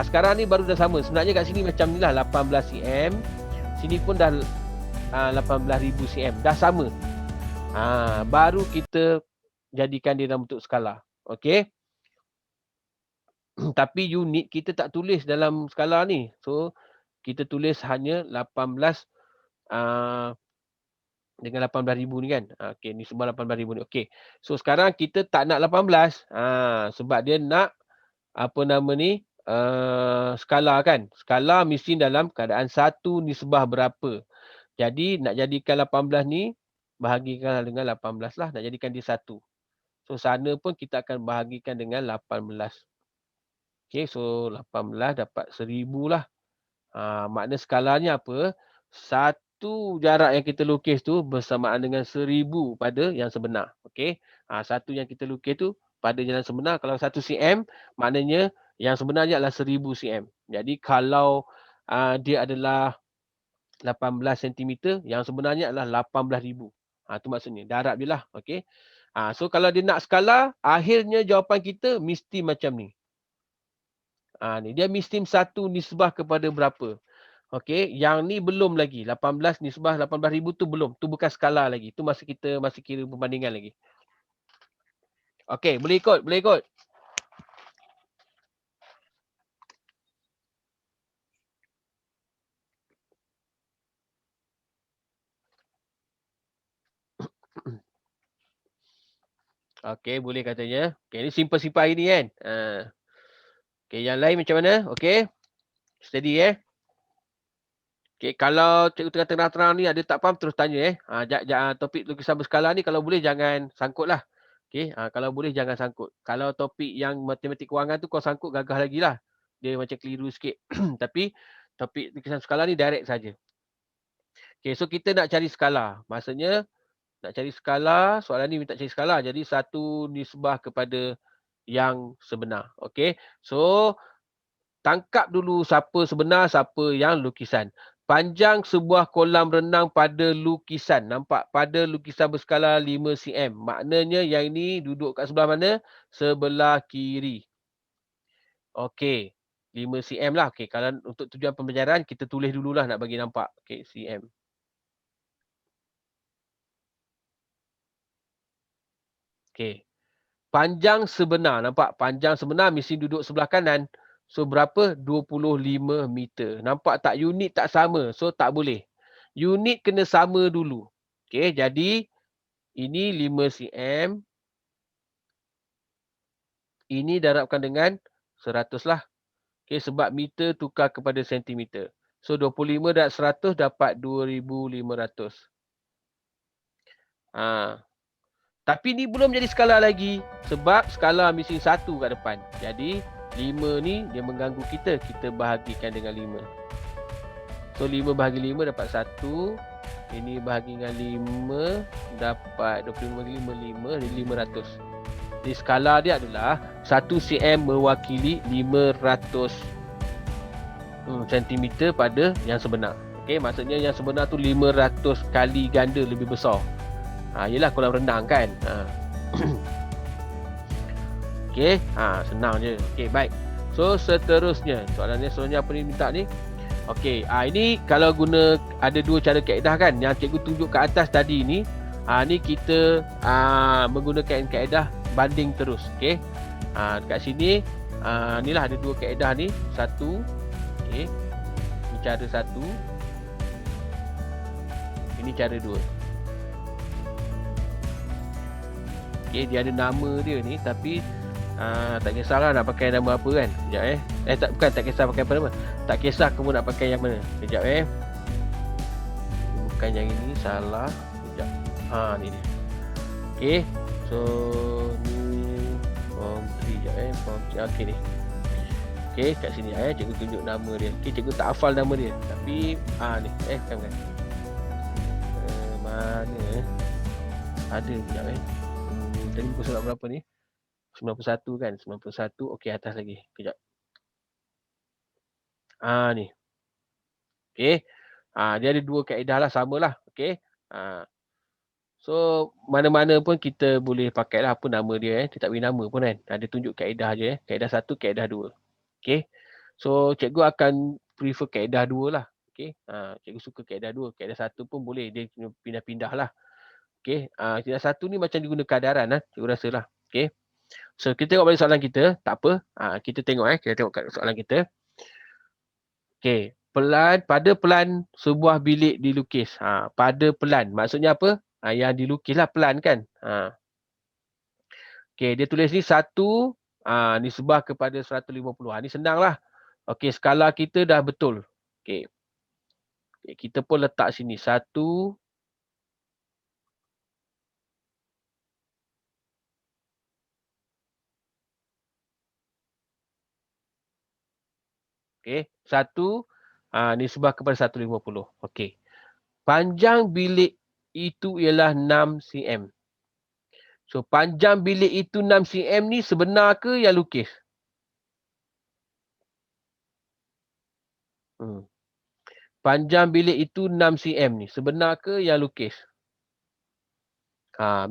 Sekarang ni baru dah sama. Sebenarnya kat sini macam ni lah, 18 cm. Sini pun dah 18,000 cm. Dah sama. Baru kita jadikan dia dalam bentuk skala. Okey. Tapi unit kita tak tulis dalam skala ni. So kita tulis hanya 18 dengan 18,000 ni kan. Okey, ni sebab 18,000 ni. Okey. So sekarang kita tak nak 18. Sebab dia nak apa nama ni? Skala kan. Skala mesti dalam keadaan 1 nisbah berapa. Jadi nak jadikan 18 ni bahagikan dengan 18 lah. Nak jadikan dia 1. So sana pun kita akan bahagikan dengan 18. Okey, so 18 dapat 1000 lah. Makna skalanya apa? Satu jarak yang kita lukis tu bersamaan dengan 1000 pada yang sebenar. Okey. Satu yang kita lukis tu pada jalan sebenar. Kalau 1 cm, maknanya yang sebenarnya adalah 1000 cm. Jadi kalau dia adalah 18 cm, yang sebenarnya adalah 18,000. Itu maksudnya. Darab je lah. Okey. So kalau dia nak skala, akhirnya jawapan kita mesti macam ni. Ni dia mesti 1 nisbah kepada berapa. Okey, yang ni belum lagi. 18 nisbah 18,000 tu belum. Tu bukan skala lagi. Tu masih kira perbandingan lagi. Okey, boleh ikut. Okey, boleh katanya. Okey, ni simple hari ni kan. Okey, yang lain macam mana? Okey. Steady Okey, kalau cikgu tengah terang-terang ni ada tak faham terus tanya topik lukisan berskala ni kalau boleh jangan sangkutlah. Okey, kalau boleh jangan sangkut. Kalau topik yang matematik kewangan tu kau sangkut gagah lagi lah. Dia macam keliru sikit. Tapi topik lukisan skala ni direct saja. Okey, so kita nak cari skala. Maksudnya nak cari skala, soalan ni minta cari skala. Jadi 1 nisbah kepada yang sebenar. Okey. So tangkap dulu siapa sebenar, siapa yang lukisan. Panjang sebuah kolam renang pada lukisan. Nampak? Pada lukisan berskala 5 cm. Maknanya yang ini duduk kat sebelah mana? Sebelah kiri. Okey. 5 cm lah. Okey, kalau untuk tujuan pembelajaran, kita tulis dululah nak bagi nampak. Okey, cm. Okey. Panjang sebenar. Nampak? Panjang sebenar mesti duduk sebelah kanan. So berapa? 25 meter. Nampak tak? Unit tak sama. So tak boleh. Unit kena sama dulu. Okey, jadi ini 5 cm. Ini darabkan dengan 100 lah. Okey, sebab meter tukar kepada sentimeter. So 25 darab 100 dapat 2,500. Tapi ni belum jadi skala lagi. Sebab skala mesti 1 kat depan. Jadi 5 ni dia mengganggu kita. Kita bahagikan dengan 5. So 5 bahagi 5 dapat 1. Ini bahagi dengan 5 dapat 25 bahagi 5, 5 jadi 500. Jadi skala dia adalah 1 cm mewakili 500 cm pada yang sebenar. Okey, maksudnya yang sebenar tu 500 kali ganda lebih besar. Yelah kolam renang kan. Okey, senang je. Okey, baik. So seterusnya, soalan ni seterusnya apa ni minta ni? Okey, ini kalau guna ada 2 cara kaedah kan. Yang cikgu tunjuk kat atas tadi ni, ni kita menggunakan kaedah banding terus. Okey. Dekat sini inilah ada 2 kaedah ni. Satu, okey. Ini cara 1. Ini cara 2. Okey, dia ada nama dia ni tapi tak kisahlah nak pakai nama apa kan. Sekejap tak kisah pakai apa nama. Tak kisah kamu nak pakai yang mana. Sekejap bukan yang ini, salah. Sekejap. Ni dia. Okey. So ni form 3 form 3. Okey ni. Okey, kat sini cikgu tunjuk nama dia. Okey, cikgu tak hafal nama dia. Tapi ni. Kan. Mana ada sekejap tadi muka surat berapa ni? 91 kan? 91. Okey, atas lagi. Kejap. Ni. Okey. Dia ada dua kaedah lah, samalah. Okey. So, mana-mana pun kita boleh pakai lah apa nama dia. Dia tak beri nama pun kan. Dia tunjuk kaedah je. Kaedah 1, kaedah 2. Okey. So, cikgu akan prefer kaedah 2 lah. Okey. Cikgu suka kaedah 2. Kaedah 1 pun boleh. Dia pindah-pindah lah. Okey. Kaedah 1 ni macam dia guna kadaran lah. Cikgu rasa lah. Okey. So, kita tengok balik soalan kita. Tak apa. Kita tengok Kita tengok kat soalan kita. Okey. Pada pelan sebuah bilik dilukis. Pada pelan. Maksudnya apa? Yang dilukis lah pelan kan. Okey. Dia tulis ni 1 nisbah kepada 150. Ni senang lah. Okey. Skala kita dah betul. Okey. Kita pun letak sini. 1. Okey. 1 nisbah kepada 150. Okey. Panjang bilik itu ialah 6 cm. So, panjang bilik itu 6 cm ni sebenar ke yang lukis? Panjang bilik itu 6 cm ni sebenar ke yang lukis?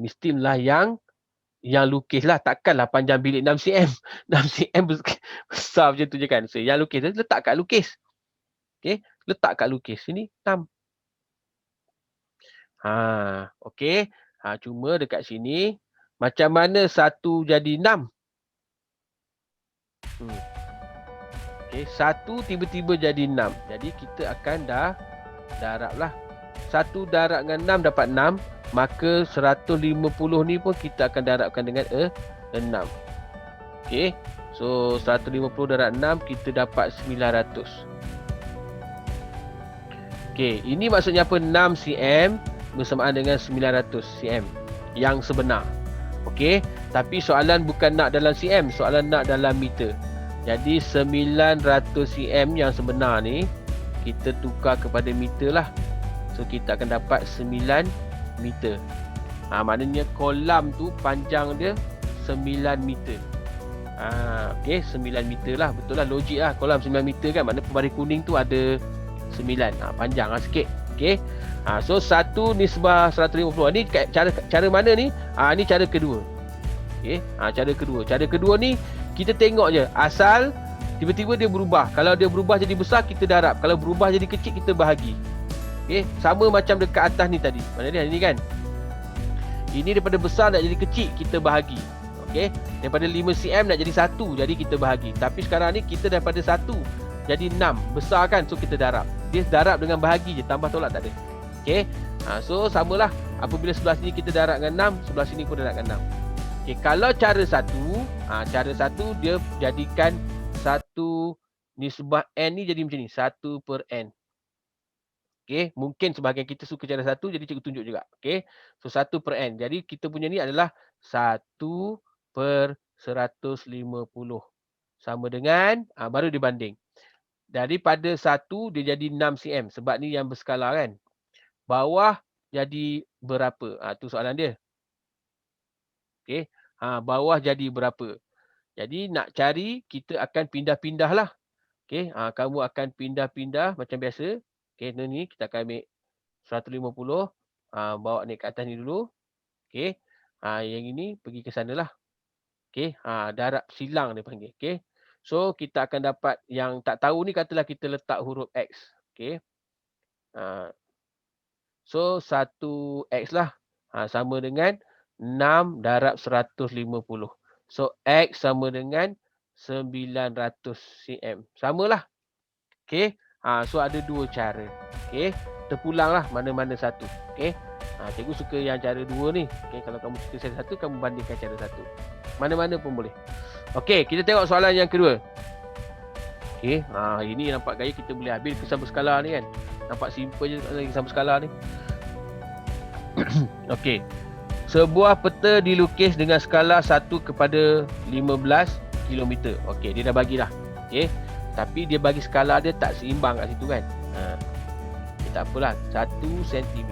Mestilah yang lukis lah. Takkanlah panjang bilik 6 cm. 6 cm besar macam tu je kan. So, yang lukis, letak kat lukis. Okey. Letak kat lukis. Sini 6. Okey. Cuma dekat sini, macam mana 1 jadi 6? Okey. 1 tiba-tiba jadi 6. Jadi, kita akan darab lah. 1 darab dengan 6 dapat 6. Maka 150 ni pun kita akan darabkan dengan 6. Okey. So, 150 darab 6, kita dapat 900. Okey. Ini maksudnya apa? 6 cm bersamaan dengan 900 cm. Yang sebenar. Okey. Tapi soalan bukan nak dalam cm. Soalan nak dalam meter. Jadi, 900 cm yang sebenar ni, kita tukar kepada meter lah. So, kita akan dapat 9 meter. Maknanya kolam tu panjang dia 9 meter. Okey, 9 meter lah. Betul lah, logik lah. Kolam 9 meter kan. Maknanya pembaris kuning tu ada 9. Panjang lah sikit. Okey. So, 1 nisbah 150. Ni cara mana ni? Ni cara kedua. Okey. Cara kedua. Cara kedua ni, kita tengok je. Asal tiba-tiba dia berubah. Kalau dia berubah jadi besar, kita darab. Kalau berubah jadi kecil, kita bahagi. Okey, sama macam dekat atas ni tadi. Mana dia? Ini kan. Ini daripada besar nak jadi kecil, kita bahagi. Okey, daripada 5 cm nak jadi 1, jadi kita bahagi. Tapi sekarang ni kita daripada 1 jadi 6. Besar kan? So, kita darab. Dia darab dengan bahagi je, tambah tolak tak ada. Okey. So, samalah. Apabila sebelah sini kita darab dengan 6, sebelah sini pun darab dengan 6. Okey, kalau cara 1, cara 1 dia jadikan 1 nisbah n ni jadi macam ni, 1/n. Okey, mungkin sebahagian kita suka cara 1, jadi cikgu tunjuk juga. Okey. So, 1/n. Jadi, kita punya ni adalah 1/150. Sama dengan, baru dibanding. Daripada 1, dia jadi 6 cm. Sebab ni yang berskala kan. Bawah jadi berapa? Tu soalan dia. Okey. Bawah jadi berapa? Jadi, nak cari, kita akan pindah-pindah lah. Okey. Kamu akan pindah-pindah macam biasa. Okey, ni kita akan ambil 150. Bawa naik ke atas ni dulu. Okey. Yang ini pergi ke sana lah. Okey. Darab silang dia panggil. Okey. So, kita akan dapat yang tak tahu ni, katalah kita letak huruf X. Okey. So, 1X lah. Sama dengan 6 darab 150. So, X sama dengan 900 cm. Samalah. Okey. So, ada dua cara. Okey. Terpulanglah mana-mana satu. Okey. Cikgu suka yang cara 2 ni. Okey. Kalau kamu suka cara 1, kamu bandingkan cara 1. Mana-mana pun boleh. Okey. Kita tengok soalan yang kedua. Okey. Ini nampak gaya kita boleh ambil kisah berskala ni kan. Nampak simple je kisah berskala ni. Okey. Sebuah peta dilukis dengan skala 1/15 km. Okey. Dia dah bagilah. Okey. Tapi dia bagi skala dia tak seimbang kat situ kan. Tak apalah. 1 cm.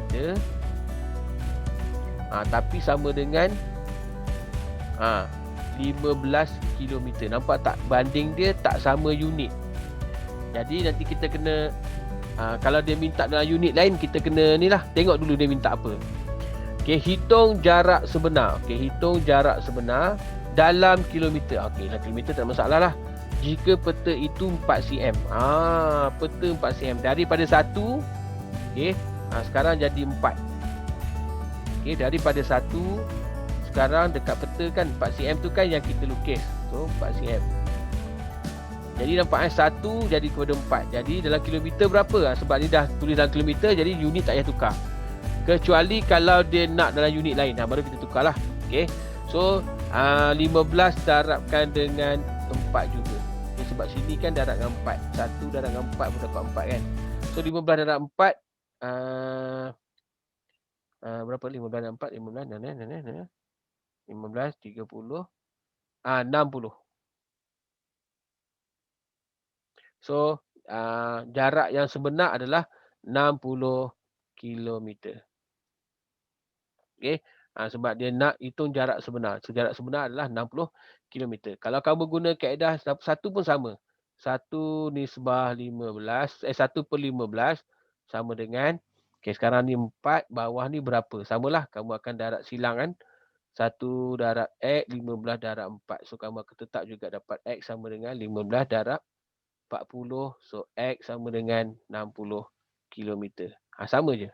Tapi sama dengan 15 km. Nampak tak? Banding dia tak sama unit. Jadi nanti kita kena kalau dia minta dalam unit lain, kita kena ni lah, tengok dulu dia minta apa. Okey, hitung jarak sebenar. Okey, hitung jarak sebenar dalam kilometer. Okey, dalam kilometer tak masalah lah. Jika peta itu 4 cm. Peta 4 cm daripada 1. Okey, sekarang jadi 4. Okey, daripada 1 sekarang dekat peta kan 4 cm tu kan yang kita lukis. So 4 cm. Jadi nampak 1 jadi kepada 4. Jadi dalam kilometer berapa? Sebab dia dah tulis dalam kilometer, jadi unit tak payah tukar. Kecuali kalau dia nak dalam unit lain, baru kita tukar lah. Okay. So 15 darabkan dengan 4 juga. Okay, sebab sini kan darab dengan 4. 1 darab dengan 4 pun dapat 4 kan. So 15 darab 4 berapa? 15 darab 4 15 30 60. So jarak yang sebenar adalah 60 km. Okey. Sebab dia nak hitung jarak sebenar. So jarak sebenar adalah 60 km. Kalau kamu guna kaedah 1 pun sama. 1 nisbah 15, 1/15 sama dengan, okey, sekarang ni 4, bawah ni berapa? Samalah, kamu akan darab silang kan. 1 darab X, 15 darab 4. So kamu akan tetap juga dapat X sama dengan 15 darab 40. So X sama dengan 60 km. Sama je.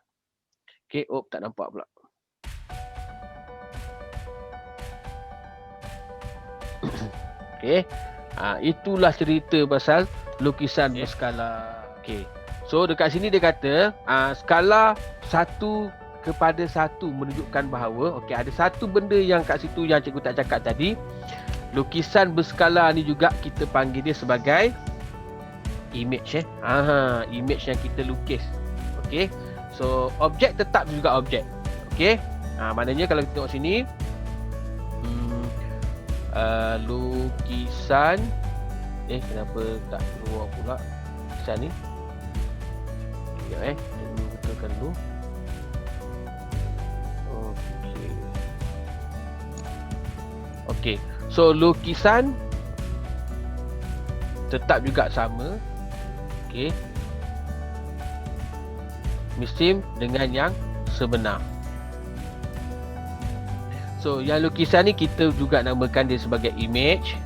Okay, tak nampak pula. Okay. Itulah cerita pasal lukisan berskala. Okay. So dekat sini dia kata skala 1/1 menunjukkan bahawa ada satu benda yang kat situ yang cikgu tak cakap tadi. Lukisan berskala ni juga kita panggil dia sebagai image. Image yang kita lukis. Okey. So objek tetap juga objek. Okey. Maknanya kalau kita tengok sini lukisan kenapa tak keluar pula lukisan ni? Sekejap betulkan dulu. Okey. So lukisan tetap juga sama. Okey. Mesti dengan yang sebenar. So yang lukisan ni kita juga namakan dia sebagai image.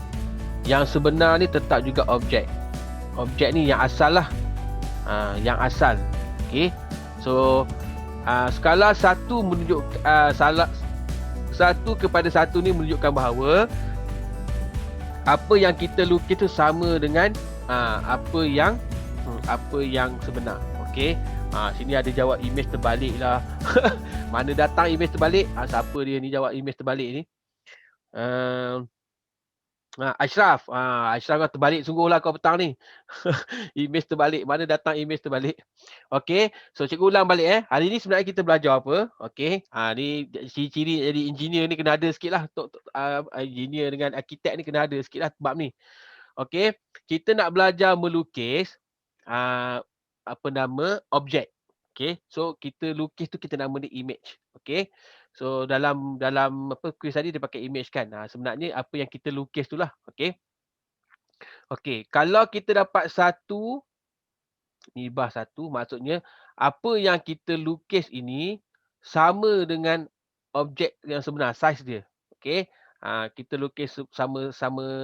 Yang sebenar ni tetap juga objek. Objek ni yang asal lah. Yang asal. Okey. So skala 1 menunjuk 1/1 ni menunjukkan bahawa apa yang kita lukis tu sama dengan apa yang sebenar. Okey. Sini ada jawab image terbalik lah. Mana datang image terbalik? Siapa dia ni jawab image terbalik ni? Ashraf. Ashraf kau terbalik sungguh lah kau petang ni. Image terbalik. Mana datang image terbalik? Okey. So cikgu ulang balik Hari ni sebenarnya kita belajar apa? Okey. Ni ciri-ciri jadi engineer ni kena ada sikit lah. Engineer dengan arkitek ni kena ada sikit lah bab ni. Okey. Kita nak belajar melukis objek. Okey. So kita lukis tu kita nama dia image. Okey. So dalam kuis tadi dia pakai image kan. Sebenarnya apa yang kita lukis tu lah. Okey. Okey, kalau kita dapat 1 nibah 1, maksudnya apa yang kita lukis ini sama dengan objek yang sebenar, saiz dia. Okey. Kita lukis sama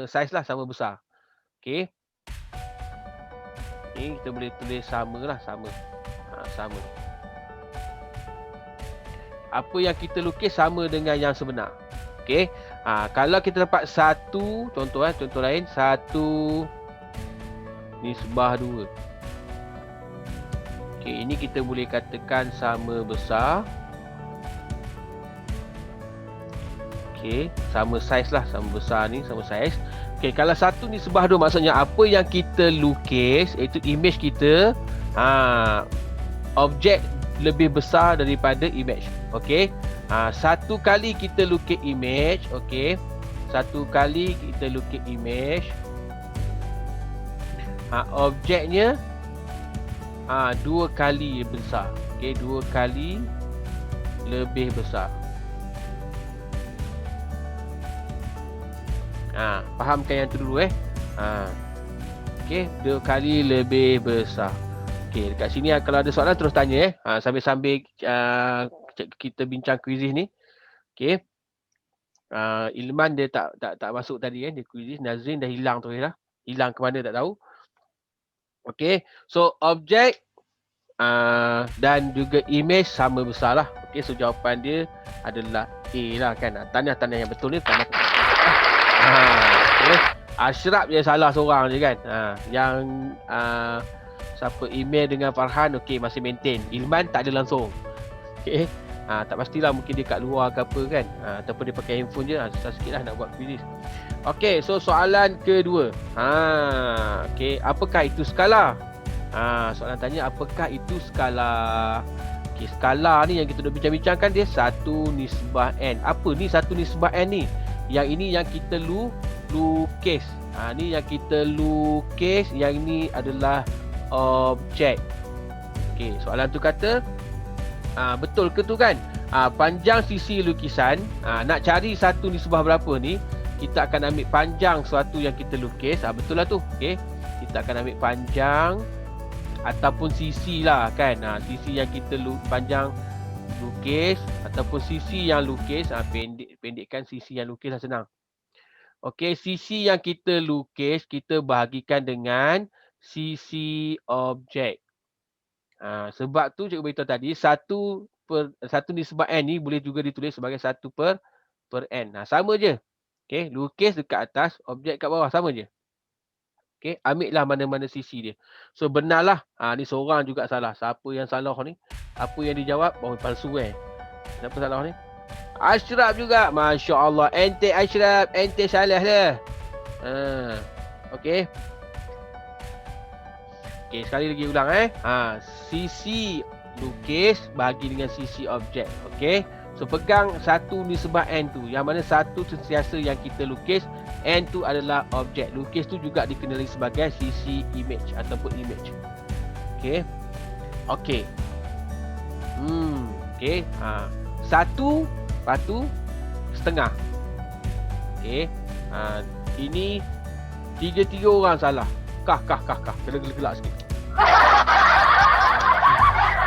saiz lah, sama besar. Okey. Ni kita boleh tulis sama lah, sama. Sama. Apa yang kita lukis sama dengan yang sebenar. Okey. Kalau kita dapat 1, contoh lain, 1 nisbah 2. Okey, ini kita boleh katakan sama besar. Okey, sama saiz lah, sama besar ni, sama saiz. Okey, kalau 1 nisbah 2 maksudnya apa yang kita lukis, iaitu image kita, objek lebih besar daripada image. Okey. 1 kali kita lukis image, okey. 1 kali kita lukis image. Objeknya 2 kali besar. Okey, 2 kali lebih besar. Fahamkan yang tu dulu Okey, 2 kali lebih besar. Okey, dekat sini kalau ada soalan terus tanya sambil-sambil kita bincang kuisis ni. Okey. Ilman dia tak masuk tadi kan, dia kuisis. Nazrin dah hilang tu dah. Hilang ke mana tak tahu. Okey. So objek dan juga image sama besar lah. Okey, so jawapan dia adalah A lah kan. Tanya yang betul ni tanya. Okay. Ashraf je salah seorang je kan. Yang siapa email dengan Farhan okey masih maintain. Ilman tak ada langsung. Okey. Tak pastilah mungkin dia kat luar ke apa kan. Ataupun dia pakai handphone je. Susah sikit lah nak buat quiz. Okey, so soalan kedua. Okey, apakah itu skala? Soalan tanya apakah itu skala? Okey, skala ni yang kita dah bincang-bincangkan dia 1 nisbah n. Apa ni 1 nisbah n ni? Yang ini yang kita lukis. Ni yang kita lukis, yang ini adalah objek. Okey, soalan tu kata betul ke tu kan? Panjang sisi lukisan, nak cari 1 nisbah berapa ni, kita akan ambil panjang suatu yang kita lukis. Betul lah tu. Okey, kita akan ambil panjang ataupun sisi lah kan. Sisi yang kita panjang lukis ataupun sisi yang lukis, pendekkan sisi yang lukis lah senang. Okey, sisi yang kita lukis kita bahagikan dengan sisi objek. Sebab tu cikgu beritahu tadi 1 nisbah n ni boleh juga ditulis sebagai 1 per n. Sama je. Okey, lukis dekat atas, objek kat bawah, sama je. Okey, ambil lah mana-mana sisi dia. So benarlah. Ni seorang juga salah. Siapa yang salah ni? Apa yang dijawab? Palsu Kenapa salah ni? Ashraf juga. Masya Allah. Ente Ashraf. Ente salah dah. Okey. Okey, sekali lagi ulang sisi lukis bagi dengan sisi objek. Okey. So pegang 1 nisbah n tu. Yang mana 1 sentiasa yang kita lukis, n tu adalah objek. Lukis tu juga dikenali sebagai sisi image ataupun image. Okey. Okey. Okey. 1 lepas setengah. Okey. Ini 3 orang salah. Kah. Gelak sikit.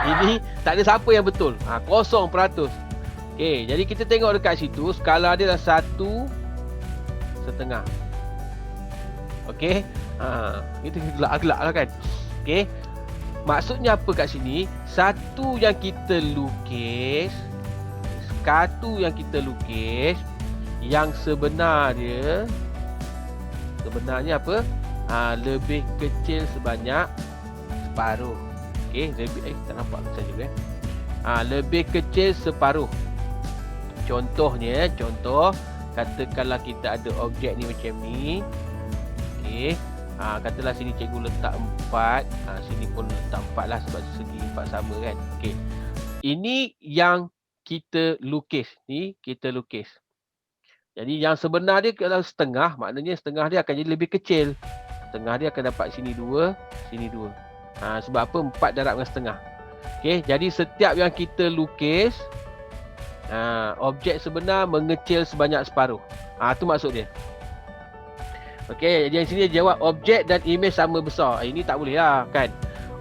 Ini tak ada siapa yang betul. 0%. Okey, jadi kita tengok dekat situ skala dia dah 1,5. Okey. Kita gelak-gelak lah kan. Okey. Maksudnya apa kat sini? Satu yang kita lukis yang sebenarnya apa? Lebih kecil sebanyak separuh. Okey, tak nampak saya juga. Lebih kecil separuh. Contoh katakanlah kita ada objek ni macam ni. Okey. Katalah sini cikgu letak 4, sini pun letak 4 lah sebab segi 4 sama kan. Okey. Ini yang kita lukis. Jadi yang sebenar dia kalau setengah, maknanya setengah dia akan jadi lebih kecil. Setengah dia akan dapat sini 2, sini 2. Sebab apa? 4 darab dengan setengah. Okey, jadi setiap yang kita lukis, objek sebenar mengecil sebanyak separuh. Tu maksud dia. Okey, jadi yang sini dia jawab objek dan imej sama besar. Ini tak boleh lah kan.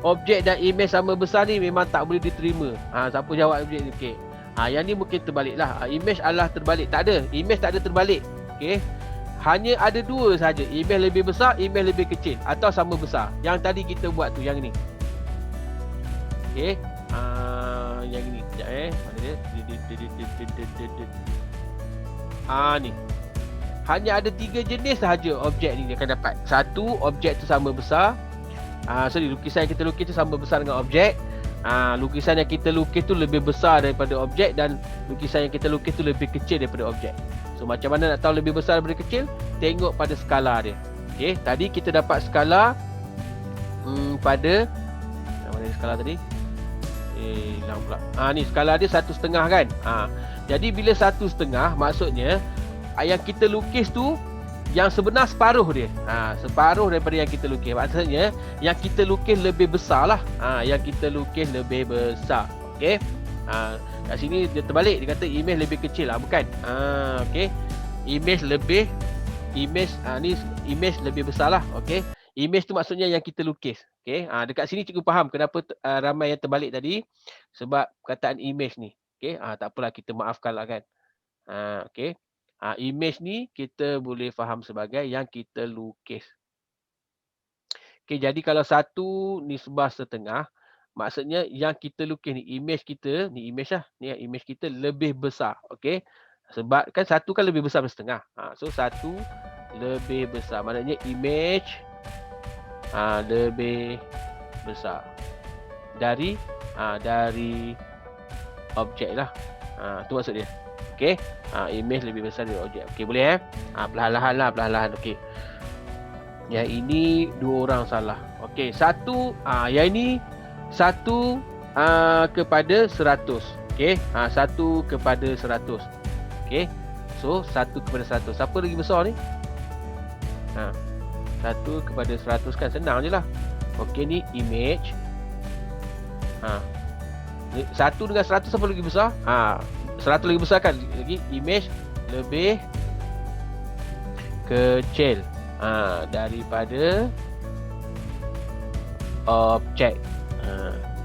Objek dan imej sama besar ni memang tak boleh diterima. Siapa jawab objek ni? Okey. Yang ni mungkin terbalik lah. Imej adalah terbalik. Tak ada. Imej tak ada terbalik. Okey. Hanya ada 2 saja. Imej lebih besar, imej lebih kecil atau sama besar. Yang tadi kita buat tu, yang ni. Okey. Yang ni. Sekejap mana dia? Ni. Hanya ada 3 jenis sahaja objek ni dia akan dapat. Satu, objek tu sama besar. Lukisan yang kita lukis tu sama besar dengan objek. Lukisan yang kita lukis tu lebih besar daripada objek dan lukisan yang kita lukis tu lebih kecil daripada objek. So macam mana nak tahu lebih besar daripada kecil? Tengok pada skala dia. Okey, tadi kita dapat skala pada mana skala tadi? Hilang pula. Ni skala dia 1,5 kan. Jadi bila 1,5 maksudnya yang kita lukis tu yang sebenar separuh dia. Separuh daripada yang kita lukis. Maksudnya yang kita lukis lebih besar lah. Yang kita lukis lebih besar. Okey. Kat sini dia terbalik. Dia kata imej lebih kecil lah. Bukan. Okey. Imej lebih besar lah. Okey. Image tu maksudnya yang kita lukis. Okey. Dekat sini cikgu faham kenapa ramai yang terbalik tadi sebab perkataan image ni. Okey. Tak apalah kita maafkanlah kan. Okey. Image ni kita boleh faham sebagai yang kita lukis. Okey, jadi kalau 1/setengah, maksudnya yang kita lukis ni, image kita, ni image lah. Ni image kita lebih besar. Okey. Sebab kan 1 kan lebih besar daripada setengah. So 1 lebih besar. Maknanya image lebih besar dari objek lah. Tu maksud dia. Okey. Image lebih besar dari objek. Okey, boleh perlahan-lahan lah, perlahan-lahan. Okey. Yang ini 2 orang salah. Okey, 1 yang ini 1 kepada 100. Okey. 1 kepada 100. Okey. So 1 kepada 100. Siapa lagi besar ni? 1 kepada 100 kan senang je lah. Okey, ni image. 1 dengan 100 siapa lagi besar? 100 lagi besar kan? Lagi image lebih kecil daripada objek.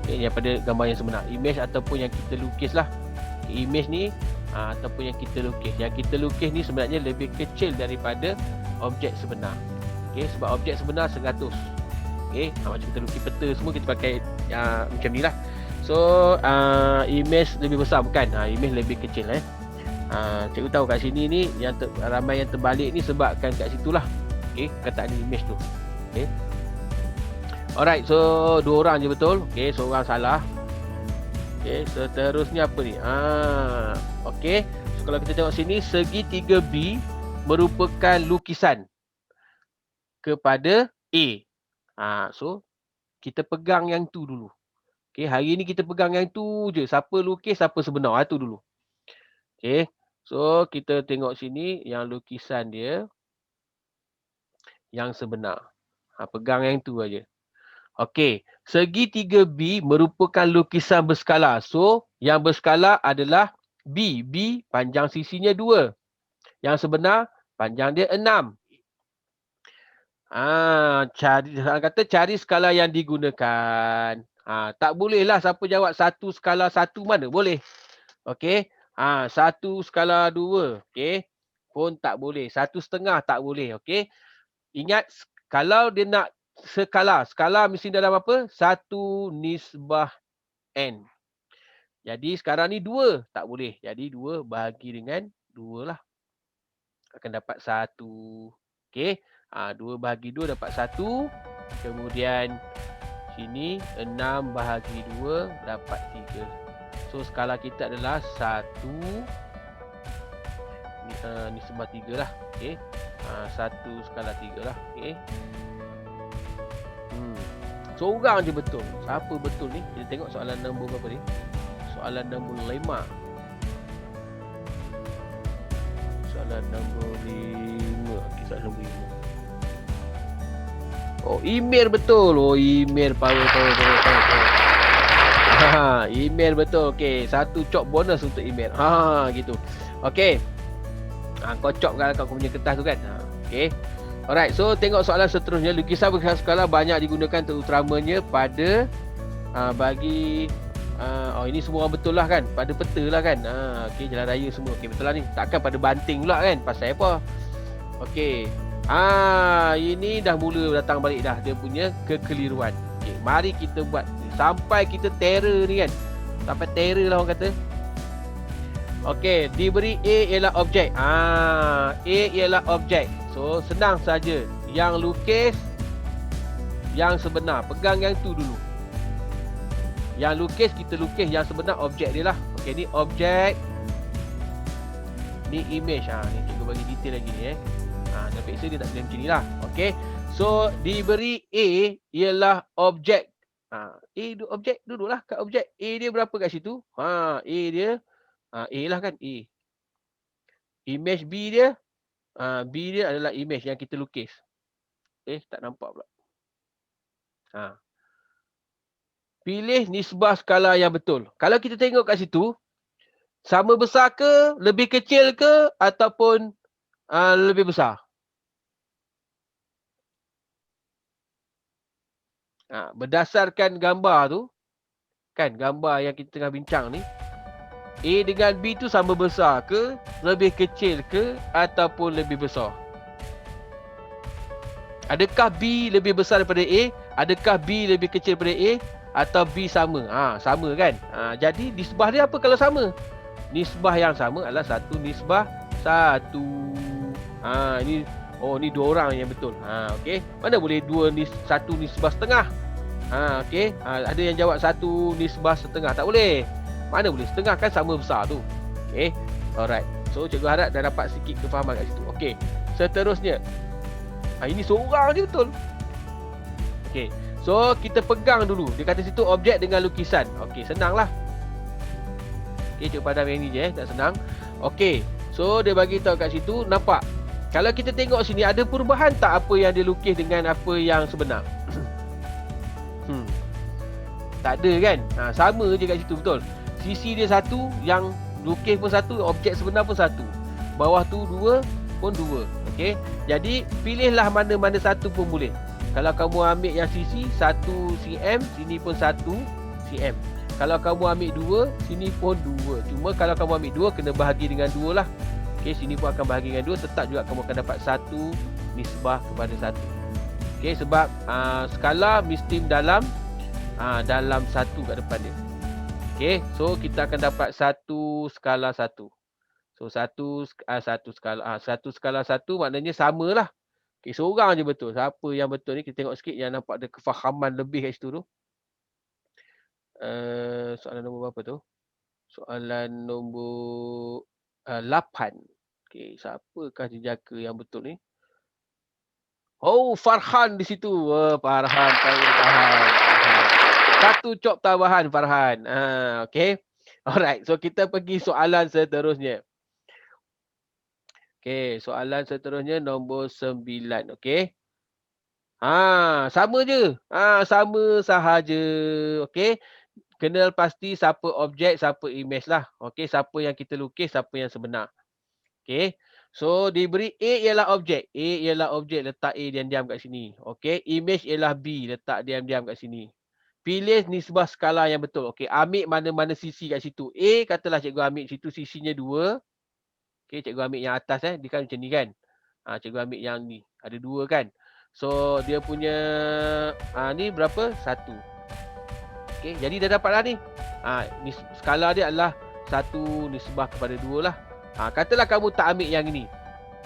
Daripada gambar yang sebenar. Image ataupun yang kita lukis lah. Image ni ataupun yang kita lukis. Yang kita lukis ni sebenarnya lebih kecil daripada objek sebenar. Okey, sebab objek sebenar 100. Okey, macam kita lukis peta semua kita pakai macam ni lah. So image lebih besar bukan? Image lebih kecil cikgu tahu kat sini ni yang ramai yang terbalik ni sebabkan kat situlah. Okey, kataan image tu. Okey. Alright, so 2 orang je betul. Okey, seorang salah. Okey, seterusnya apa ni? Okey. So kalau kita tengok sini, segitiga B merupakan lukisan kepada A. So kita pegang yang tu dulu. Okey, hari ni kita pegang yang tu je. Siapa lukis, siapa sebenar, tu dulu. Okey. So kita tengok sini yang lukisan dia yang sebenar. Pegang yang tu aja. Okey, segitiga B merupakan lukisan berskala. So, yang berskala adalah B. B panjang sisinya 2. Yang sebenar panjang dia 6. Cari skala yang digunakan. Tak bolehlah siapa jawab 1 skala 1 mana boleh. Okey. 1 skala 2. Okey. Pun tak boleh. 1/2 tak boleh. Okey. Ingat kalau dia nak skala mesti dalam apa? 1/n. Jadi sekarang ni 2 tak boleh. Jadi 2 bahagi dengan 2 lah. Akan dapat 1. Okey. 2 bahagi 2 dapat 1. Kemudian sini 6 bahagi 2 dapat 3. So skala kita adalah 1 ni sebab 3 lah. Okey. 1 skala 3 lah. Okey. Seorang je betul. Siapa betul ni? Kita tengok soalan nombor berapa ni? Soalan nombor 5. Soalan nombor 5. Okey, soalan nombor 5. Oh, email betul. Oh, email power. Email betul. Okey, 1 cop bonus untuk email. Gitu. Okey. Kau cop kan kau punya kertas tu kan. Okey. Alright, so tengok soalan seterusnya. Lukisan berskala banyak digunakan terutamanya pada bagi ini semua orang betul lah kan. Pada peta lah kan. Okey, jalan raya semua. Okey, betul lah ni. Takkan pada banting pula kan. Pasal apa? Okey. Ini dah mula datang balik dah dia punya kekeliruan. Okey, mari kita buat sampai kita terror ni kan. Sampai terror lah orang kata. Okey, diberi A ialah objek. A ialah objek. So, senang saja. Yang lukis, yang sebenar. Pegang yang tu dulu. Yang lukis, kita lukis. Yang sebenar, objek dia lah. Okey, ni objek. Ni image. Ni cikgu bagi detail lagi ni dan peksa dia tak boleh macam ni lah. Okey. So, diberi A ialah objek. A objek. Duduklah kat objek. A dia berapa kat situ? A dia. A lah kan. A. Image B dia. B dia adalah image yang kita lukis. Tak nampak pula. Pilih nisbah skala yang betul. Kalau kita tengok kat situ, sama besar ke, lebih kecil ke, ataupun lebih besar? Berdasarkan gambar tu, kan gambar yang kita tengah bincang ni, A dengan B tu sama besar ke, lebih kecil ke, ataupun lebih besar? Adakah B lebih besar daripada A? Adakah B lebih kecil daripada A? Atau B sama? Sama kan? Jadi nisbah dia apa kalau sama? Nisbah yang sama adalah 1 nisbah 1. Ni dua orang yang betul. Okey. Mana boleh 1 nisbah setengah? Okey. Ada yang jawab 1 nisbah setengah. Tak boleh. Mana boleh setengah kan sama besar tu. Okey. Alright. So cikgu harap dah dapat sikit kefahaman kat situ. Okey. Seterusnya. Ini seorang je betul. Okey. So kita pegang dulu. Dia kata situ objek dengan lukisan. Okey, senanglah. Okey, cikgu padam yang ni je tak senang. Okey. So dia bagi tahu kat situ, nampak. Kalau kita tengok sini ada perubahan tak apa yang dia lukis dengan apa yang sebenar? Tak ada kan? Sama je kat situ betul. Sisi dia satu, yang lukis pun satu, objek sebenar pun satu. Bawah tu 2 pun 2. Okey. Jadi pilihlah mana-mana satu pun boleh. Kalau kamu ambil yang sisi 1 cm, sini pun 1 cm. Kalau kamu ambil 2, sini pun 2. Cuma kalau kamu ambil 2, kena bahagi dengan 2 lah. Okey, sini pun akan bahagi dengan 2. Tetap juga kamu akan dapat 1 nisbah kepada 1. Okey, sebab skala mesti dalam 1 kat depan dia. Okey, so kita akan dapat 1 skala 1. So 1 skala 1 maknanya samalah. Okey, seorang je betul. Siapa yang betul ni? Kita tengok sikit yang nampak ada kefahaman lebih kat situ tu. Soalan nombor berapa tu? Soalan nombor 8. Okey, siapakah jejaka yang betul ni? Oh, Farhan di situ. Farhan. Satu cop tambahan Farhan. Okey. Alright, so kita pergi soalan seterusnya. Okey, soalan seterusnya nombor 9. Okey. Sama je. Sama sahaja. Okey. Kenal pasti siapa objek, siapa image lah. Okey, siapa yang kita lukis, siapa yang sebenar. Okey. So diberi A ialah objek. A ialah objek, letak A diam-diam kat sini. Okey. Image ialah B, letak diam-diam kat sini. Pilih nisbah skala yang betul. Okey, ambil mana-mana sisi kat situ. A katalah cikgu ambil situ sisinya 2. Okey, cikgu ambil yang atas dia kan macam ni kan. Cikgu ambil yang ni. Ada 2 kan. So dia punya ni berapa? 1. Okey, jadi dah dapat dah ni. Skala dia adalah 1 nisbah kepada 2 lah. Katalah kamu tak ambil yang ini.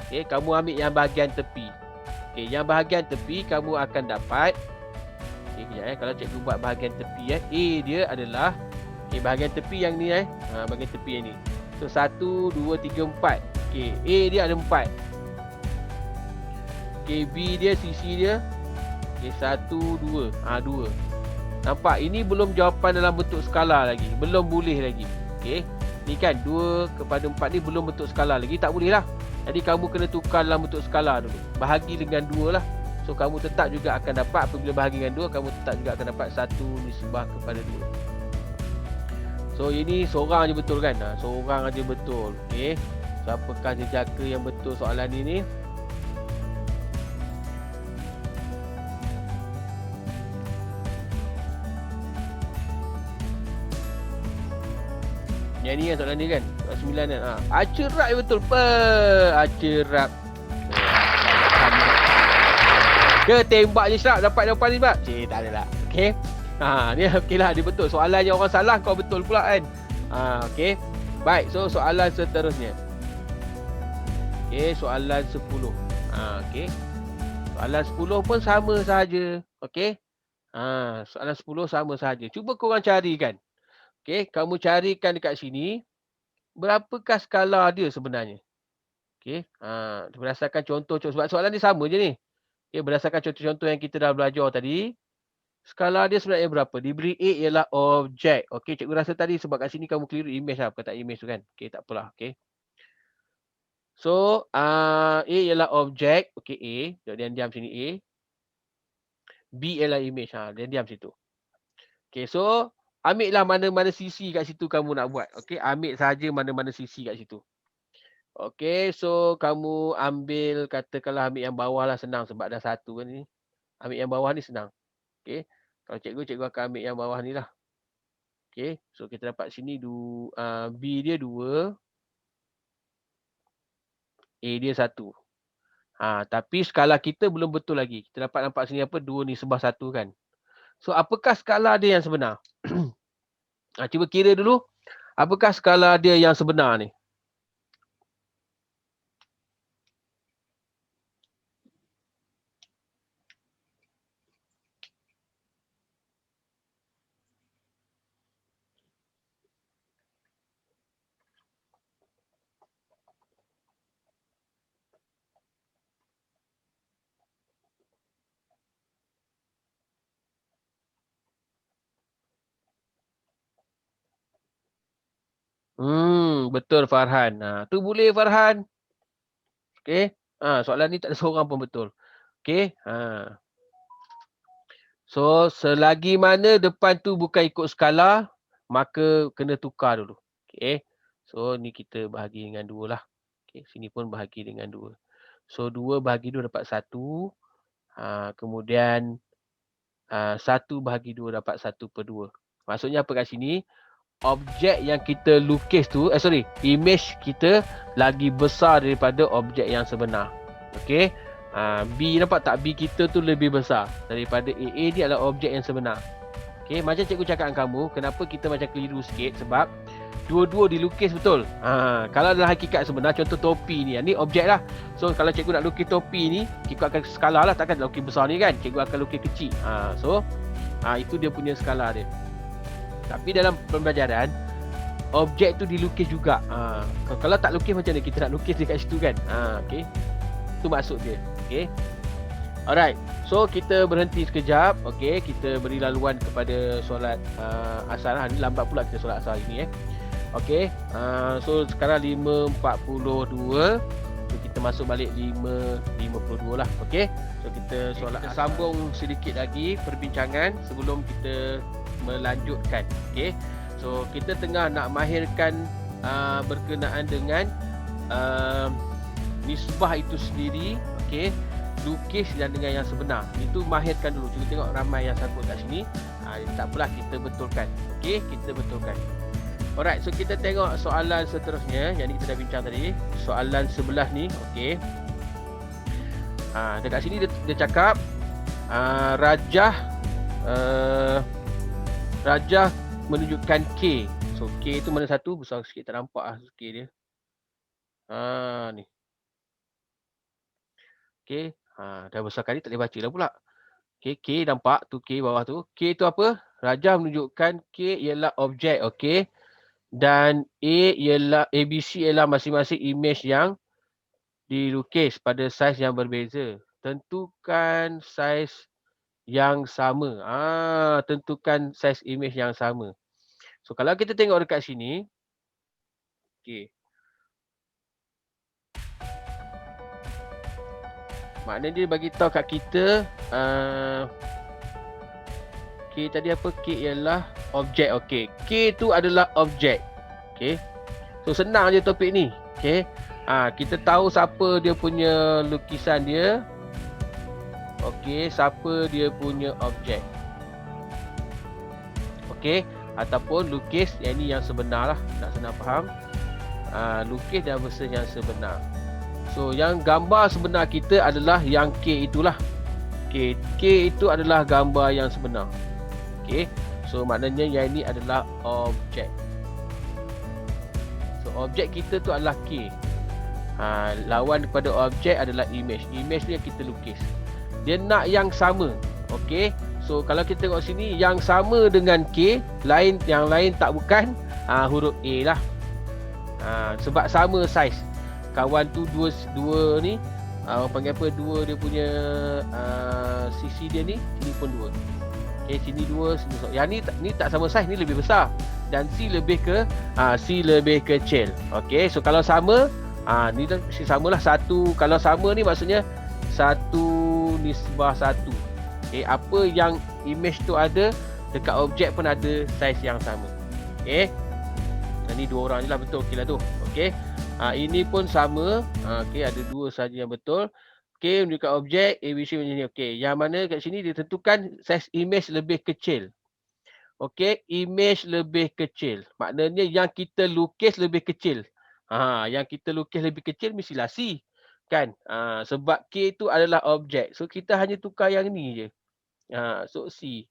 Okey, kamu ambil yang bahagian tepi. Okey, yang bahagian tepi kamu akan dapat. Okey, kejap kalau cikgu buat bahagian tepi A dia adalah bahagian tepi yang ni bahagian tepi yang ni. So 1 2 3 4. Okey, A dia ada 4. Okey, B dia sisi dia 1 2. 2. Nampak ini belum jawapan dalam bentuk skala lagi. Belum boleh lagi. Okey. Ni kan 2 kepada 4 ni belum bentuk skala lagi. Tak boleh lah. Jadi kamu kena tukar dalam bentuk skala dulu. Bahagi dengan 2 lah. So kamu tetap juga akan dapat apabila bahagi dengan 2, kamu tetap juga akan dapat 1 nisbah kepada 2. So ini seorang je betul kan? Seorang aja betul. Okey. So apakah jejaka yang betul soalan ini? Yang ni kan soalan ni kan? Soalan 9 kan? Acerap yang betul. Acerap. Ke tembak je Syarab dapat jawapan ni sebab? Tak ada lah. Okey. Ni okey lah, dia betul. Soalan yang orang salah kau betul pula kan? Okey. Baik, so soalan seterusnya. Okey, soalan 10. Okey. Soalan 10 pun sama sahaja. Okey. Soalan 10 sama sahaja. Cuba korang carikan. Okey, kamu carikan dekat sini. Berapakah skala dia sebenarnya? Okey. Berdasarkan contoh sebab soalan ni sama je ni. Okey, berdasarkan contoh-contoh yang kita dah belajar tadi. Skala dia sebenarnya berapa? Diberi A ialah objek. Okey, cikgu rasa tadi sebab kat sini kamu keliru image lah. Perkataan image tu kan. Okey, tak apalah. Okey. So, A ialah objek. Okey, A. Diam-diam sini A. B ialah image. Diam-diam situ. Okey, so ambil lah mana-mana sisi kat situ kamu nak buat. Okey, ambil saja mana-mana sisi kat situ. Okey, so kamu ambil, katakanlah ambil yang bawah lah, senang sebab dah 1 kan ni. Ambil yang bawah ni senang. Okey. Kalau cikgu akan ambil yang bawah ni lah. Okay, so kita dapat sini B dia 2, A dia 1. Tapi skala kita belum betul lagi. Kita dapat nampak sini apa? 2 ni sebah 1 kan. So apakah skala dia yang sebenar? Cuba kira dulu. Apakah skala dia yang sebenar ni? Betul Farhan. Tu boleh Farhan. Okey. Soalan ni tak ada seorang pun betul. Okey. So selagi mana depan tu bukan ikut skala, maka kena tukar dulu. Okey. So ni kita bahagi dengan 2 lah. Okey, sini pun bahagi dengan 2. So 2 bahagi 2 dapat 1. Kemudian 1 bahagi 2 dapat 1/2. Maksudnya apa kat sini? Objek yang kita lukis tu, image kita lagi besar daripada objek yang sebenar. Okey. B nampak tak? B kita tu lebih besar daripada A. A ni adalah objek yang sebenar. Okey, macam cikgu cakap dengan kamu, kenapa kita macam keliru sikit? Sebab dua-dua dilukis betul. Kalau dalam hakikat sebenar, contoh topi ni, ni objek lah. So kalau cikgu nak lukis topi ni, cikgu akan skala lah, takkan lukis besar ni kan? Cikgu akan lukis kecil. So itu dia punya skala dia. Tapi dalam pembelajaran, objek tu dilukis juga. Kalau tak lukis macam mana kita nak lukis dekat situ kan? Okey. Itu maksud dia. Okey. Alright. So kita berhenti sekejap. Okey, kita beri laluan kepada solat asar. Ni lambat pula kita solat asar ini Okey. So sekarang 5.42. So kita masuk balik 5.52 lah. Okey. So kita solat kita sambung sedikit lagi perbincangan sebelum kita melanjutkan. Okey. So kita tengah nak mahirkan berkenaan dengan nisbah itu sendiri. Okey. Lukis dan dengan yang sebenar. Itu mahirkan dulu. Cuba tengok ramai yang sangkut kat sini. Tak apalah, kita betulkan. Okey, kita betulkan. Alright, so kita tengok soalan seterusnya yang kita dah bincang tadi. Soalan 11 ni. Okey. Dekat sini dia cakap rajah menunjukkan K. So K itu mana satu? Besar sikit, tak nampak lah K dia. Ni. Okey. Dah besar kali tak boleh baca dah pula. Okey, K nampak tu K bawah tu. K tu apa? Rajah menunjukkan K ialah objek, okey. Dan ABC ialah masing-masing image yang dilukis pada saiz yang berbeza. Tentukan saiz yang sama. Tentukan saiz image yang sama. So kalau kita tengok dekat sini, okey. Maknanya dia bagi tahu kat kita K tadi apa? K ialah objek. Okey. K tu adalah objek. Okey. So senang je topik ni. Okey. Kita tahu siapa dia punya lukisan dia. Okey, siapa dia punya objek. Okey, ataupun lukis yang ni yang sebenar lah, nak senang faham. Lukis dan versus yang sebenar. So yang gambar sebenar kita adalah yang K itulah. K itu adalah gambar yang sebenar. Okey. So maknanya yang ini adalah objek. So objek kita tu adalah K. Lawan kepada objek adalah image. Image ni yang kita lukis. Dia nak yang sama. Okey. So kalau kita tengok sini, yang sama dengan K, yang lain tak bukan huruf A lah. Sebab sama saiz. Kawan tu dua ni, orang panggil apa, dua dia punya sisi dia ni, sini pun 2. Okey, sini 2, sini 1. Yang ni tak sama saiz, ni lebih besar. Dan C lebih kecil. Okey, so kalau sama, ni dah mesti samalah 1. Kalau sama ni maksudnya 1 nisbah 1. Okey, apa yang image tu ada, dekat objek pun ada saiz yang sama. Okey. Ni 2 orang je lah, betul. Okey lah tu. Okey. Ini pun sama. Okey, ada 2 saja yang betul. Okey, menunjukkan objek ABC macam ni. Okey, yang mana kat sini dia tentukan saiz image lebih kecil. Okey, image lebih kecil. Maknanya yang kita lukis lebih kecil. Yang kita lukis lebih kecil mestilah C. Kan? Sebab K tu adalah objek. So kita hanya tukar yang ni je. So C.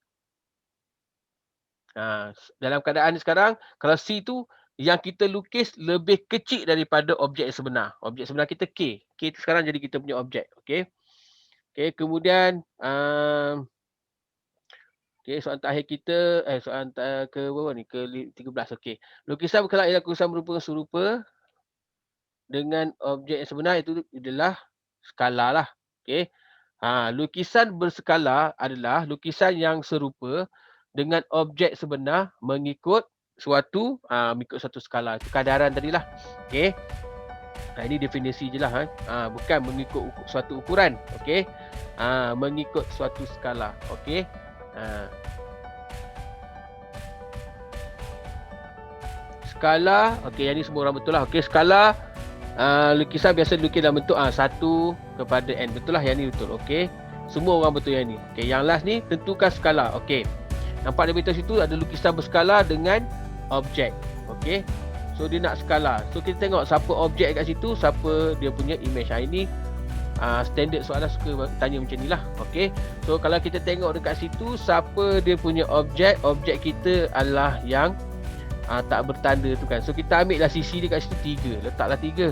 Dalam keadaan ni sekarang, kalau C tu yang kita lukis lebih kecil daripada objek yang sebenar. Objek sebenar kita K. K tu sekarang jadi kita punya objek. Okey. Okey, kemudian soalan terakhir kita soalan ke berapa ni? Ke 13. Okey. Lukisan berkelak ialah lukisan merupakan serupa dengan objek yang sebenar, itu adalah skala lah. Okey. Lukisan berskala adalah lukisan yang serupa dengan objek sebenar mengikut suatu skala. Itu kadaran tadilah. Okey. Ini definisi je lah. Bukan mengikut suatu ukuran. Okey. Mengikut suatu skala. Okey. Skala, okey, yang ni semua orang betul lah. Okey, skala lukisan biasa dilukis dalam bentuk 1/n. Betul lah, yang ni betul. Okey. Semua orang betul yang ni. Okey, yang last ni tentukan skala. Okey. Nampak dia beritahu situ ada lukisan berskala dengan objek. Okey. So dia nak skala. So kita tengok siapa objek kat situ, siapa dia punya image. Ini standard soalan suka tanya macam ni lah. Okey. So kalau kita tengok dekat situ, siapa dia punya objek, objek kita adalah yang tak bertanda tu kan. So kita ambil lah sisi dia kat situ 3. Letaklah 3.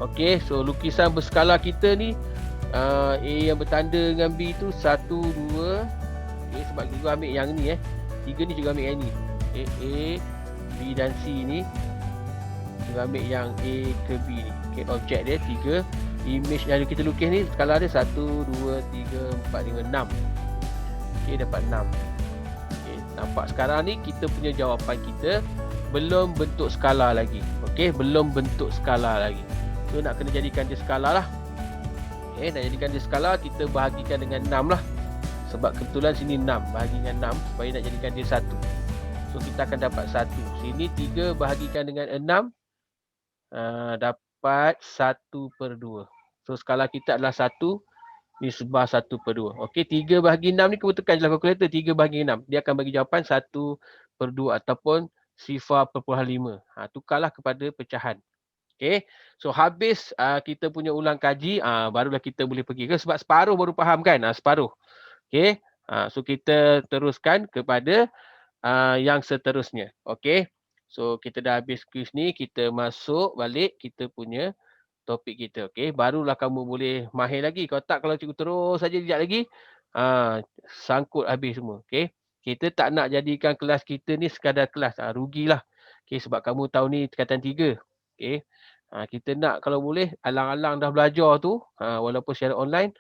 Okey. So lukisan berskala kita ni A yang bertanda dengan B tu 1, 2. Okay, sebab kita ambil yang ni 3 ni juga ambil yang ni. A, B dan C ni kita ambil yang A ke B ni. Okay, objek dia 3. Image yang kita lukis ni skala dia 1, 2, 3, 4, 5, 6. Okay, dapat 6. Okay, nampak sekarang ni kita punya jawapan kita belum bentuk skala lagi. Okay, belum bentuk skala lagi. So nak kena jadikan dia skala lah. Okay, nak jadikan dia skala, kita bahagikan dengan 6 lah. Sebab kebetulan sini 6, bahagi dengan 6 supaya nak jadikan dia 1. So kita akan dapat 1. Sini 3 bahagikan dengan 6, dapat 1/2. So skala kita adalah 1 nisbah 1/2. Okey, 3 bahagi 6 ni kebetulan dalam kalkulator 3 bahagi 6. Dia akan bagi jawapan 1/2 ataupun 0.5. Tukarlah kepada pecahan. Okey. So habis kita punya ulang kaji, barulah kita boleh pergi ke, sebab separuh baru faham kan? Separuh. Okey. So kita teruskan kepada yang seterusnya. Okey. So kita dah habis kuis ni, kita masuk balik kita punya topik kita. Okey, barulah kamu boleh mahir lagi. Kalau tak, kalau cikgu terus saja sekejap lagi, sangkut habis semua. Okey. Kita tak nak jadikan kelas kita ni sekadar kelas. Rugilah. Okey, sebab kamu tahu ni tingkatan 3. Okey. Kita nak kalau boleh alang-alang dah belajar tu, walaupun secara online,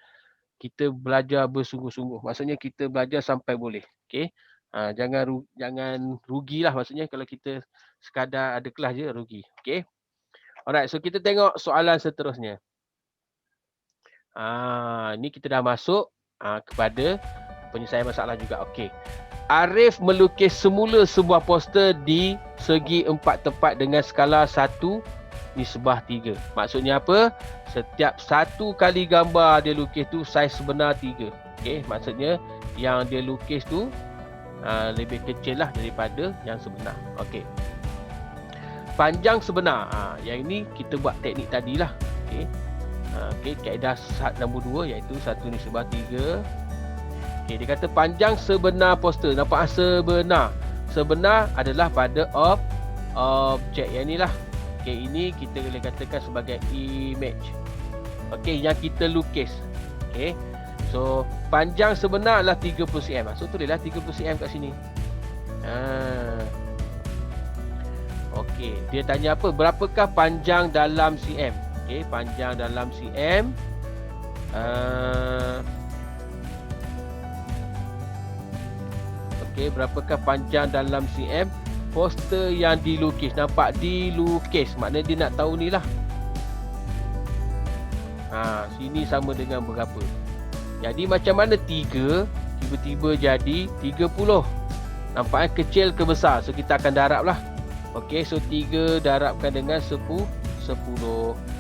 kita belajar bersungguh-sungguh. Maksudnya kita belajar sampai boleh. Okey. Jangan rugilah, maksudnya kalau kita sekadar ada kelas je rugi. Okey. Alright, so kita tengok soalan seterusnya. Ni kita dah masuk kepada penyelesaian masalah juga. Okey. Arif melukis semula sebuah poster di segi 4 tepat dengan skala 1/3. Maksudnya apa? Setiap satu kali gambar dia lukis tu saiz sebenar 3. Okey, maksudnya yang dia lukis tu lebih kecil lah daripada yang sebenar. Okey. Panjang sebenar. Yang ini kita buat teknik tadilah. Okey. Okey, kaedah nombor 2 iaitu 1/3. Okey, dia kata panjang sebenar poster. Nampak sebenar. Sebenar adalah pada objek yang inilah. Okey, ini kita boleh katakan sebagai image. Okey, yang kita lukis. Okey. So, panjang sebenar adalah 30 cm. So, tulislah 30 cm kat sini. Okey, dia tanya apa? Berapakah panjang dalam cm? Okey, panjang dalam cm. Okey, berapakah panjang dalam cm poster yang dilukis? Nampak dilukis, maknanya dia nak tahu ni lah. Sini sama dengan berapa? Jadi macam mana 3 tiba-tiba jadi 30? Nampaknya kecil ke besar? So kita akan darab lah. Okey, so 3 darabkan dengan 10.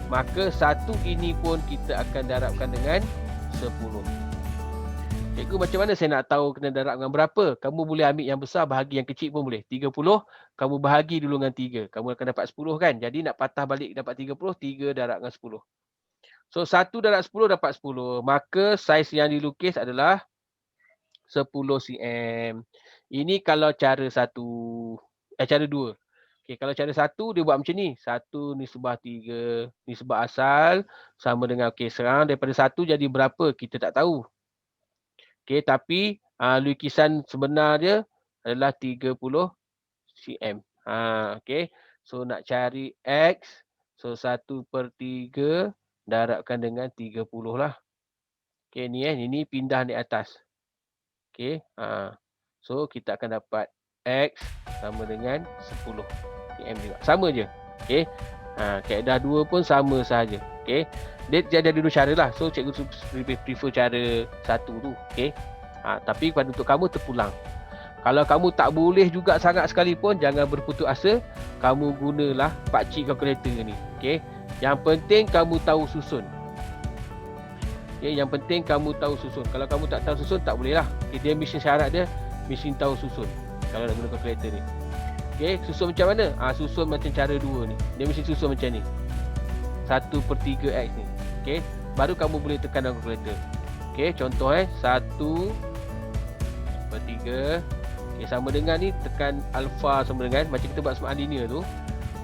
maka 1 ini pun kita akan darabkan dengan 10. Cikgu, macam mana saya nak tahu kena darab dengan berapa? Kamu boleh ambil yang besar, bahagi yang kecil pun boleh. 30, kamu bahagi dulu dengan 3. Kamu akan dapat 10 kan? Jadi nak patah balik dapat 30, 3 darab dengan 10. So 1 darab 10 dapat 10. Maka saiz yang dilukis adalah 10 cm. Ini kalau cara 1. Cara 2. Okay, kalau cara 1 dia buat macam ni. 1 nisbah 3. Nisbah asal sama dengan, okay, sekarang daripada 1 jadi berapa? Kita tak tahu. Okay, tapi lukisan sebenar dia adalah 30 cm. Okay. So nak cari X. So 1/3 darabkan dengan 30 lah. Okay, ni ini pindah naik atas. Okay. So kita akan dapat X sama dengan 10 cm juga. Sama je. Okay. Kaedah 2 pun sama sahaja. Okay. Dia ada dua cara lah. So cikgu lebih prefer cara 1 tu. Okay. Tapi untuk kamu terpulang. Kalau kamu tak boleh juga sangat sekalipun, jangan berputus asa. Kamu gunalah pakcik kalkulator ni. Okay. Yang penting kamu tahu susun. Okay. Yang penting kamu tahu susun. Kalau kamu tak tahu susun, tak boleh lah. Okay. Dia mesti syarat dia, mesti tahu susun. Kalau nak guna kalkulator ni. Okay. Susun macam mana? Susun macam cara 2 ni. Dia mesti susun macam ni. 1/3 X ni. Okay. Baru kamu boleh tekan dalam kalkulator. Okay. Contoh 1/3. Okay, sama dengan ni, tekan alpha sama dengan macam kita buat semahan linear tu.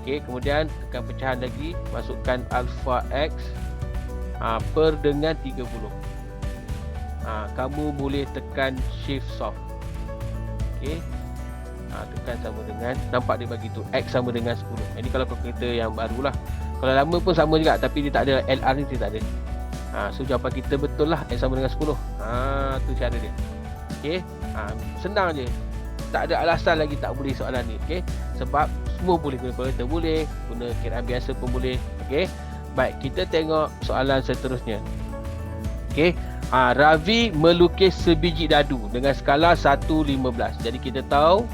Okay, kemudian tekan pecahan lagi, masukkan alpha X per dengan 30. Kamu boleh tekan shift soft. Okay. Tekan sama dengan, nampak dia bagi tu X sama dengan 10. Ini kalau kalkulator yang baru lah. Kalau lama pun sama juga, tapi dia tak ada LR ni, dia tak ada. So jawapan kita betul lah, X sama dengan 10. Tu cara dia. Okay. Senang je. Tak ada alasan lagi tak boleh soalan ni. Okay. Sebab semua boleh guna kalkulator, boleh guna kiraan biasa pun boleh. Okay. Baik, kita tengok soalan seterusnya. Okay. Ravi melukis sebiji dadu dengan skala 1/15. Jadi kita tahu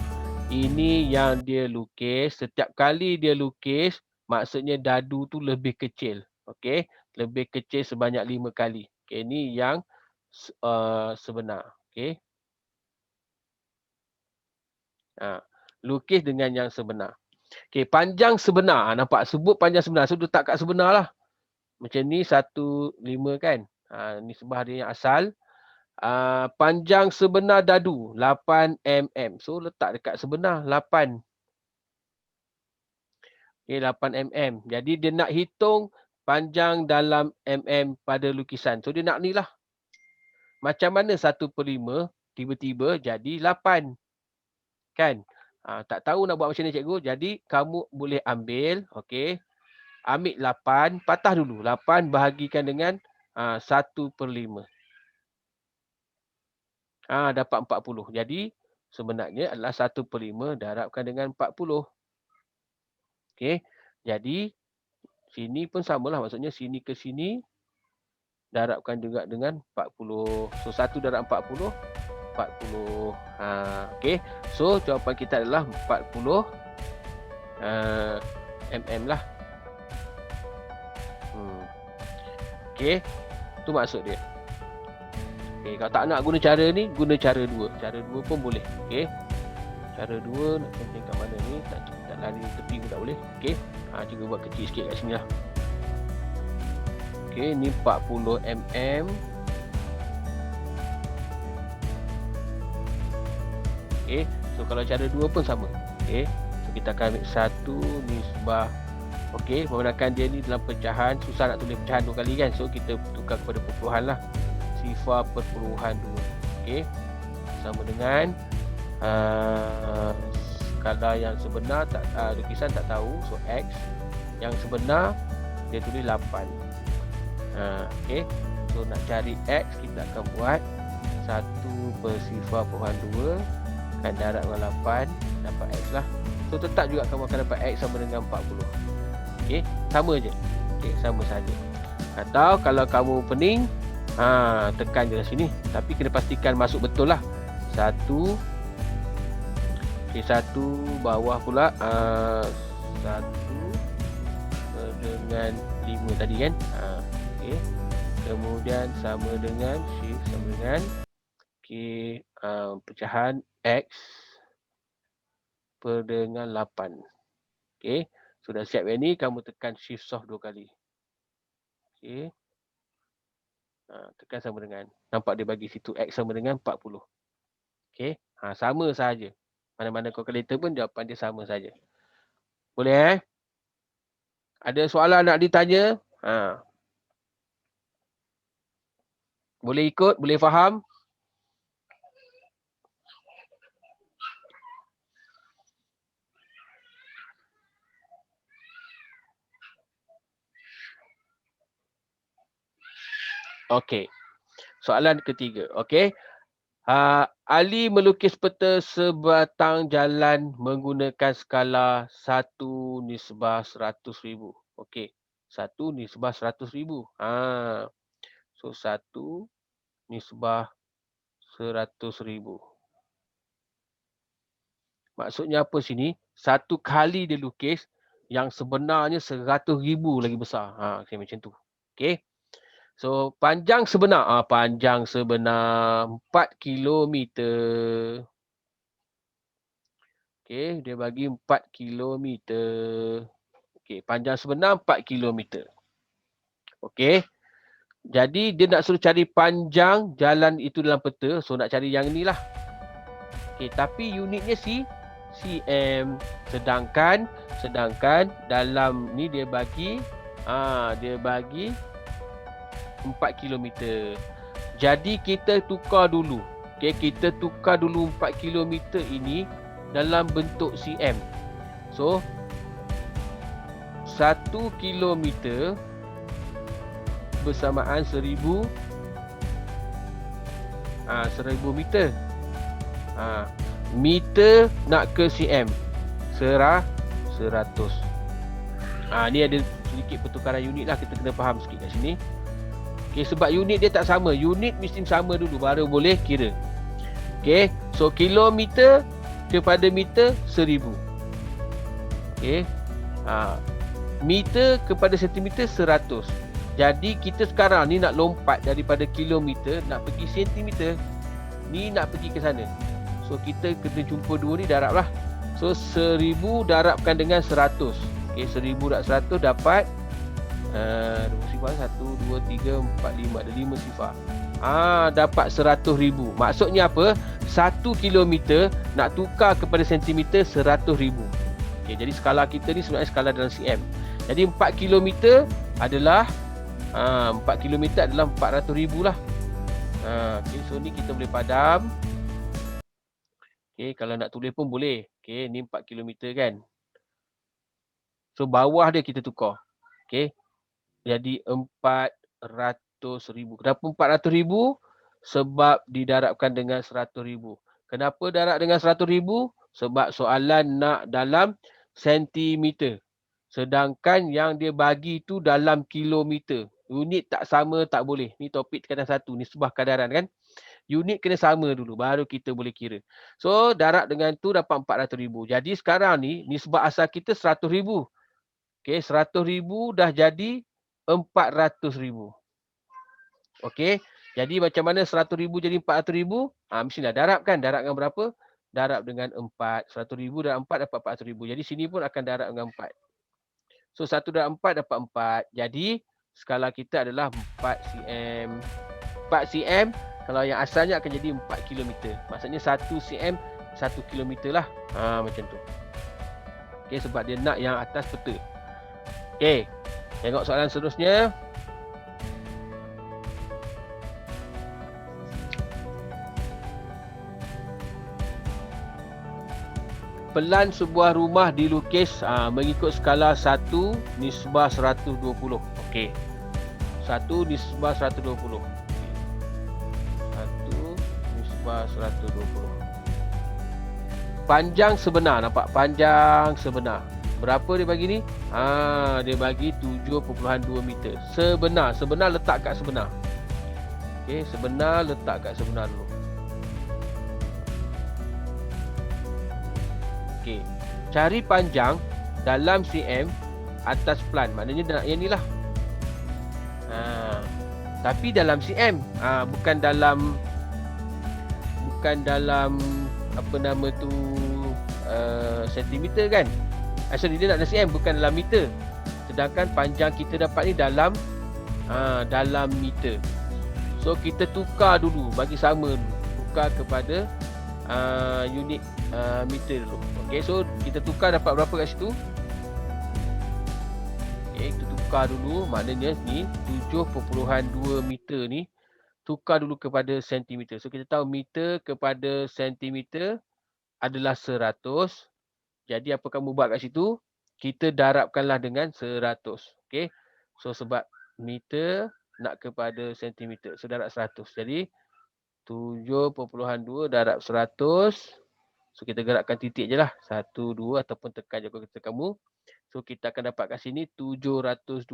ini yang dia lukis. Setiap kali dia lukis, maksudnya dadu tu lebih kecil. Okay. Lebih kecil sebanyak 5 kali. Okay. Ini yang sebenar. Okay. Lukis dengan yang sebenar. Okay. Panjang sebenar. Nampak? Sebut panjang sebenar. So letak kat sebenar lah. Macam ni 1/5 kan. Nisbah dia yang asal. Panjang sebenar dadu 8 mm. So letak dekat sebenar 8. Okay, 8 mm. Jadi dia nak hitung panjang dalam mm pada lukisan. So dia nak ni lah. Macam mana 1/5 tiba-tiba jadi 8. Kan? Tak tahu nak buat macam ni cikgu. Jadi kamu boleh ambil, okey. Ambil 8, patah dulu. 8 bahagikan dengan 1/5. Dapat 40. Jadi sebenarnya adalah 1/5 darabkan dengan 40. Okey. Jadi sini pun samalah, maksudnya sini ke sini darabkan juga dengan 40. So 1 darab 40, 40. Okey. So jawapan kita adalah 40 mm lah. Okey. Tu maksud dia. Okey, kalau tak nak guna cara ni, guna cara 2. Cara 2 pun boleh. Okey. Cara 2 nak penting kat mana ni? Tak lari tepi pun tak boleh. Okey. Juga buat kecil sikit kat sini lah. Okey, ni 40 mm. Okey, so kalau cara 2 pun sama. Okey, so kita akan ambil 1 nisbah. Okey, menggunakan dia ni dalam pecahan, susah nak tulis pecahan 2 kali kan. So kita tukar kepada perpuluhan lah. Sifar perpuluhan 2. Okey, sama dengan skala yang sebenar, lukisan tak tahu. So X yang sebenar dia tulis 8. Okey, so nak cari X kita akan buat 1/sifar/2 kan darab dengan 8 dapat X lah. So tetap juga kamu akan dapat X sama dengan 40. Okey, sama je. Okey, sama saja. Atau kalau kamu pening, tekan je sini. Tapi kena pastikan masuk betul lah. 1. Okey, 1 bawah pula 1 dengan 5 5 tadi kan. Okey. Kemudian sama dengan shift sama dengan pecahan X per dengan 8. Okey. Sudah siap yang ni, kamu tekan shift soft 2 kali. Okey. Tekan sama dengan. Nampak dia bagi situ X sama dengan 40. Okey. Sama sahaja. Mana-mana kalkulator pun jawapan dia sama saja. Boleh Ada soalan nak ditanya? Boleh ikut? Boleh faham? Okey. Soalan ketiga. Okey. Ali melukis peta sebatang jalan menggunakan skala 1/100,000. Okey. 1/100,000. So 1/100,000. Maksudnya apa sini? Satu kali dia lukis yang sebenarnya 100,000 lagi besar. Okay, macam tu. Okey. So panjang sebenar 4 kilometer. Okey, dia bagi 4 kilometer. Okey, panjang sebenar 4 kilometer. Okey. Jadi dia nak suruh cari panjang jalan itu dalam peta. So nak cari yang ni lah. Okey, tapi unitnya cm. Sedangkan dalam ni dia bagi 4 kilometer. Jadi kita tukar dulu. Okey, kita tukar dulu 4 kilometer ini dalam bentuk cm. So 1 kilometer bersamaan 1000 meter. Meter nak ke cm 100. Ni ada sedikit pertukaran unit lah, kita kena faham sikit kat sini. Okey, sebab unit dia tak sama. Unit mesti sama dulu baru boleh kira. Okey, so kilometer kepada meter 1000. Okey. Meter kepada sentimeter 100. Jadi kita sekarang ni nak lompat daripada kilometer nak pergi sentimeter. Ni nak pergi ke sana. So kita kena jumpa dua ni, darab lah. So 1000 darabkan dengan 100. Okey, 1000 darab 100 dapat 2 sifar. 1, 2, 3, 4, 5. Ada 5 sifar. Dapat 100,000. Maksudnya apa? 1 kilometer nak tukar kepada sentimeter 100,000. Okey, jadi skala kita ni sebenarnya skala dalam cm. Jadi 4 kilometer adalah 4 kilometer adalah 400,000 lah. Okey, so ni kita boleh padam. Okey, kalau nak tulis pun boleh. Okey, ni 4 kilometer kan. So bawah dia kita tukar. Okey. Jadi 400,000. Kenapa 400,000? Sebab didarabkan dengan 100,000. Kenapa darab dengan 100,000? Sebab soalan nak dalam sentimeter. Sedangkan yang dia bagi tu dalam kilometer. Unit tak sama tak boleh. Ni topik tekanan 1. Nisbah kadaran kan. Unit kena sama dulu baru kita boleh kira. So darab dengan tu dapat 400,000. Jadi sekarang ni nisbah asal kita 100,000. Okey, 100,000 dah jadi 400,000. Okey. Jadi macam mana 100,000 jadi 400,000? Mestilah darab kan. Darab dengan berapa? Darab dengan 4. 100,000 darab 4 dapat 400,000. Jadi sini pun akan darab dengan 4. So 1 darab 4 dapat 4. Jadi skala kita adalah 4 cm. 4 cm. Kalau yang asalnya akan jadi 4 km. Maksudnya 1 cm 1 km lah. Macam tu. Okey, sebab dia nak yang atas peta. Okey. Tengok soalan seterusnya. Pelan sebuah rumah dilukis mengikut skala 1 nisbah 120. Okey. 1 nisbah 120. 120. Panjang sebenar, nampak? Panjang sebenar. Berapa dia bagi ni? Dia bagi 7.2 meter. Sebenar letak kat sebenar. Okey, sebenar letak kat sebenar dulu. Okey. Cari panjang dalam cm atas plan. Maknanya nak yang ni lah. Tapi dalam cm, bukan dalam apa nama tu, sentimeter kan. Sorry, dia nak dalam cm, bukan dalam meter. Sedangkan panjang kita dapat ni dalam meter. So kita tukar dulu, bagi sama dulu, tukar kepada unit meter dulu. Okay, so kita tukar dapat berapa kat situ. Okay, kita tukar dulu, maknanya ni 7.2 meter ni tukar dulu kepada sentimeter. So kita tahu meter kepada sentimeter adalah 100. Jadi apa kamu buat kat situ? Kita darabkanlah dengan 100. Okay. So sebab meter nak kepada sentimeter. So darab 100. Jadi 7.2 darab 100. So kita gerakkan titik je lah. 1, 2 ataupun tekan je kalau kamu. So kita akan dapat kat sini 720.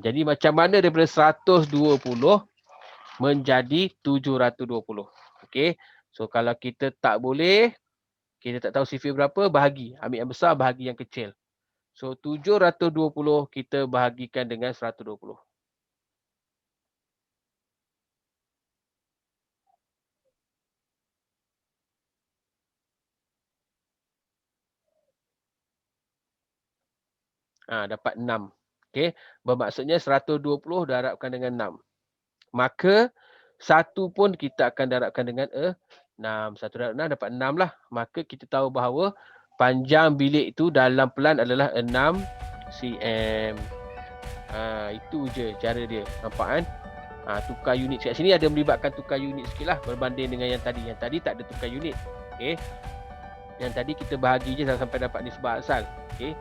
Jadi macam mana daripada 120 menjadi 720. Okay. So kalau kita tak boleh, kita tak tahu sifir berapa, bahagi. Ambil yang besar, bahagi yang kecil. So 720 kita bahagikan dengan 120. Dapat 6. Okay. Bermaksudnya 120 darabkan dengan 6. Maka 1 pun kita akan darabkan dengan 6. 1 darab 6 dapat 6 lah. Maka kita tahu bahawa panjang bilik itu dalam pelan adalah 6 cm. Itu je cara dia. Nampak kan? Tukar unit. Kat sini ada melibatkan tukar unit sikit lah berbanding dengan yang tadi. Yang tadi tak ada tukar unit. Okay. Yang tadi kita bahagi je sampai dapat nisbah asal. Okay.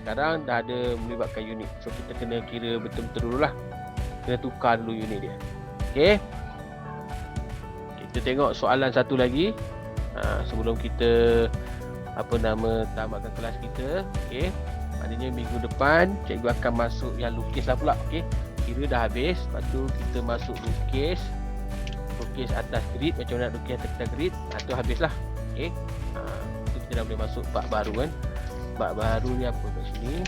Sekarang dah ada melibatkan unit. So kita kena kira betul-betul dulu lah. Kena tukar dulu unit dia. Okay. Kita tengok soalan satu lagi. Sebelum kita tamatkan kelas kita. Okay. Maknanya minggu depan cikgu akan masuk yang lukis lah pula. Okay. Kira dah habis. Lepas tu kita masuk lukis. Lukis atas grid. Macam mana nak lukis atas grid. Tu habislah. Okay. Tu kita dah boleh masuk bab baru kan. Bab baru ni apa kat sini.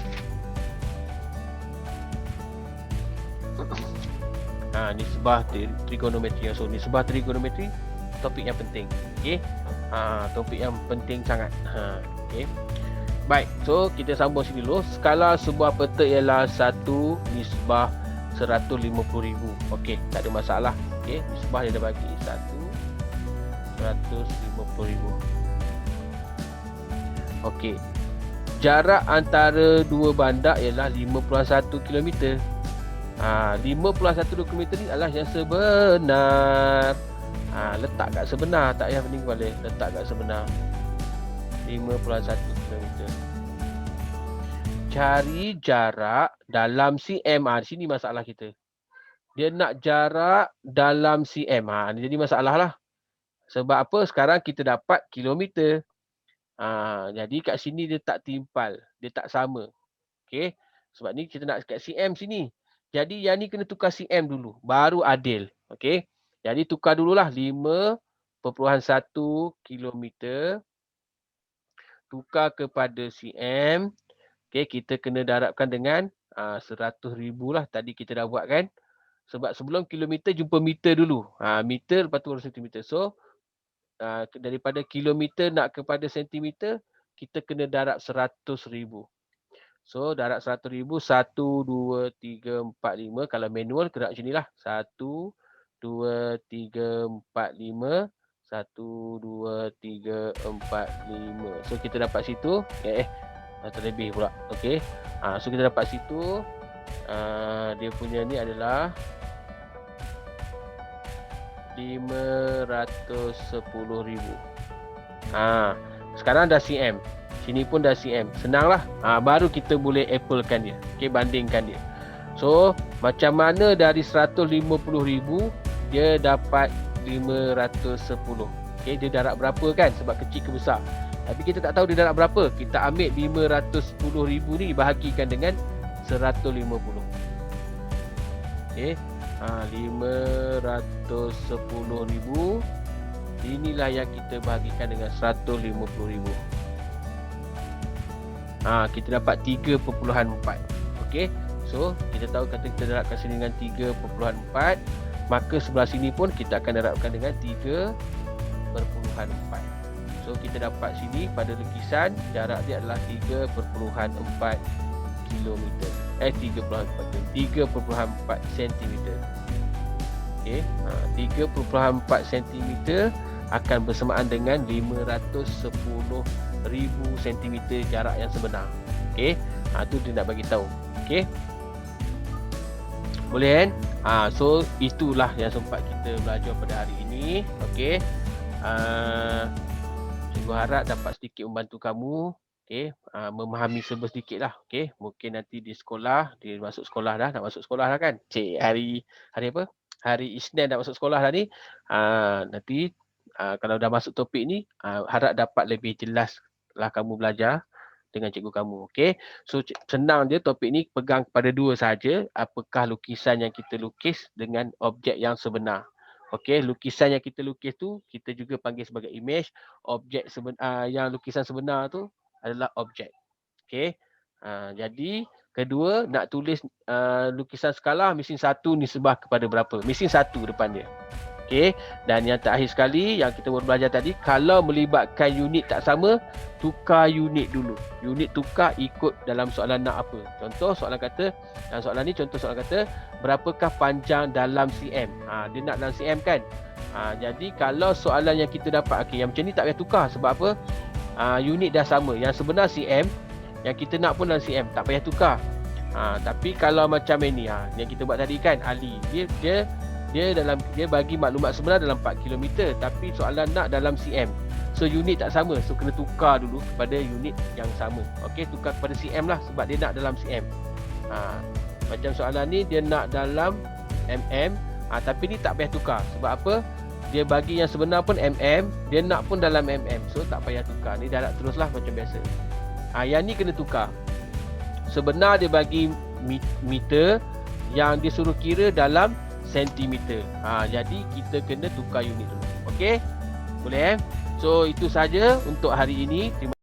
Nisbah trigonometri. So nisbah trigonometri topik yang penting. Okey. Topik yang penting sangat. Okey. Baik, so kita sambung sini dulu. Skala sebuah peta ialah 1 nisbah 150,000. Okey, tak ada masalah. Okey, nisbah dia dah bagi 150,000. Okey. Jarak antara dua bandar ialah 51 km. 51 km ni adalah yang sebenar. Letak kat sebenar, tak payah pening kepala. Letak kat sebenar. 51 km. Cari jarak dalam cm. Di sini masalah kita. Dia nak jarak dalam cm. Ini jadi masalah lah. Sebab apa? Sekarang kita dapat kilometer. Jadi kat sini dia tak timpal. Dia tak sama. Okay. Sebab ni kita nak kat cm sini. Jadi yang ni kena tukar cm dulu. Baru adil. Okay. Jadi tukar dululah 5.1 kilometer. Tukar kepada cm. Okay. Kita kena darabkan dengan 100,000 lah. Tadi kita dah buat kan. Sebab sebelum kilometer jumpa meter dulu. Meter lepas tu baru sentimeter. So daripada kilometer nak kepada sentimeter, kita kena darab 100,000. So darab 100,000, 1, 2, 3, 4, 5. Kalau manual gerak macam inilah. 1, 2, 3, 4, 5. 1, 2, 3, 4, 5. So kita dapat situ. Terlebih pula. Okay. So kita dapat situ. Dia punya ni adalah 510,000. Sekarang dah cm. Sini pun dah cm. Senanglah. Baru kita boleh applekan dia. Okay, bandingkan dia. So, macam mana dari 150,000 dia dapat 510. Okay, dia darab berapa kan? Sebab kecil ke besar. Tapi kita tak tahu dia darab berapa. Kita ambil 510,000 ni bahagikan dengan 150. Okay. 510,000. Inilah yang kita bahagikan dengan 150,000. Kita dapat 3.4. Okey. So kita tahu kata kita darabkan sini dengan 3.4, maka sebelah sini pun kita akan darabkan dengan 3.4. So kita dapat sini pada lukisan jarak dia adalah 3.4 kilometer. 3.4 cm. Okey, 3.4 cm akan bersamaan dengan 510,000 cm jarak yang sebenar. Okey, tu dia nak bagi tahu. Okey, boleh kan? So itulah yang sempat kita belajar pada hari ini. Okey, cikgu harap dapat sedikit membantu kamu. Okey, memahami sedikit lah. Okey, mungkin nanti di sekolah, dia masuk sekolah dah, nak masuk sekolah dah kan? Hari apa? Hari Isnin dah masuk sekolah dah ni. Nanti kalau dah masuk topik ni, harap dapat lebih jelas lah kamu belajar dengan cikgu kamu. Okey, so senang je topik ni, pegang pada dua saja. Apakah lukisan yang kita lukis dengan objek yang sebenar. Okey, lukisan yang kita lukis tu kita juga panggil sebagai image. Objek yang lukisan sebenar tu adalah objek. Okey, jadi kedua, nak tulis lukisan skala, mesin 1 nisbah kepada berapa? Mesin 1 depan dia. Okey, dan yang terakhir sekali yang kita baru belajar tadi, kalau melibatkan unit tak sama, tukar unit dulu. Unit tukar ikut dalam soalan nak apa. Contoh soalan kata, dalam soalan ni contoh soalan kata, berapakah panjang dalam cm? Dia nak dalam cm kan? Jadi kalau soalan yang kita dapat, yang macam ni tak payah tukar. Sebab apa? Unit dah sama. Yang sebenar cm, yang kita nak pun dalam cm, tak payah tukar. Tapi kalau macam ini, yang kita buat tadi kan, Ali, dia bagi maklumat sebenar dalam 4 km, tapi soalan nak dalam cm. So unit tak sama, so kena tukar dulu kepada unit yang sama. Okey, tukar kepada cm lah sebab dia nak dalam cm. Macam soalan ni dia nak dalam mm, tapi ni tak payah tukar. Sebab apa? Dia bagi yang sebenar pun mm, dia nak pun dalam mm. So tak payah tukar. Ni dah nak teruslah macam biasa. Yang ni kena tukar. Sebenar dia bagi meter, yang dia suruh kira dalam sentimeter. Jadi kita kena tukar unit dulu. Okey? Boleh So itu saja untuk hari ini. Terima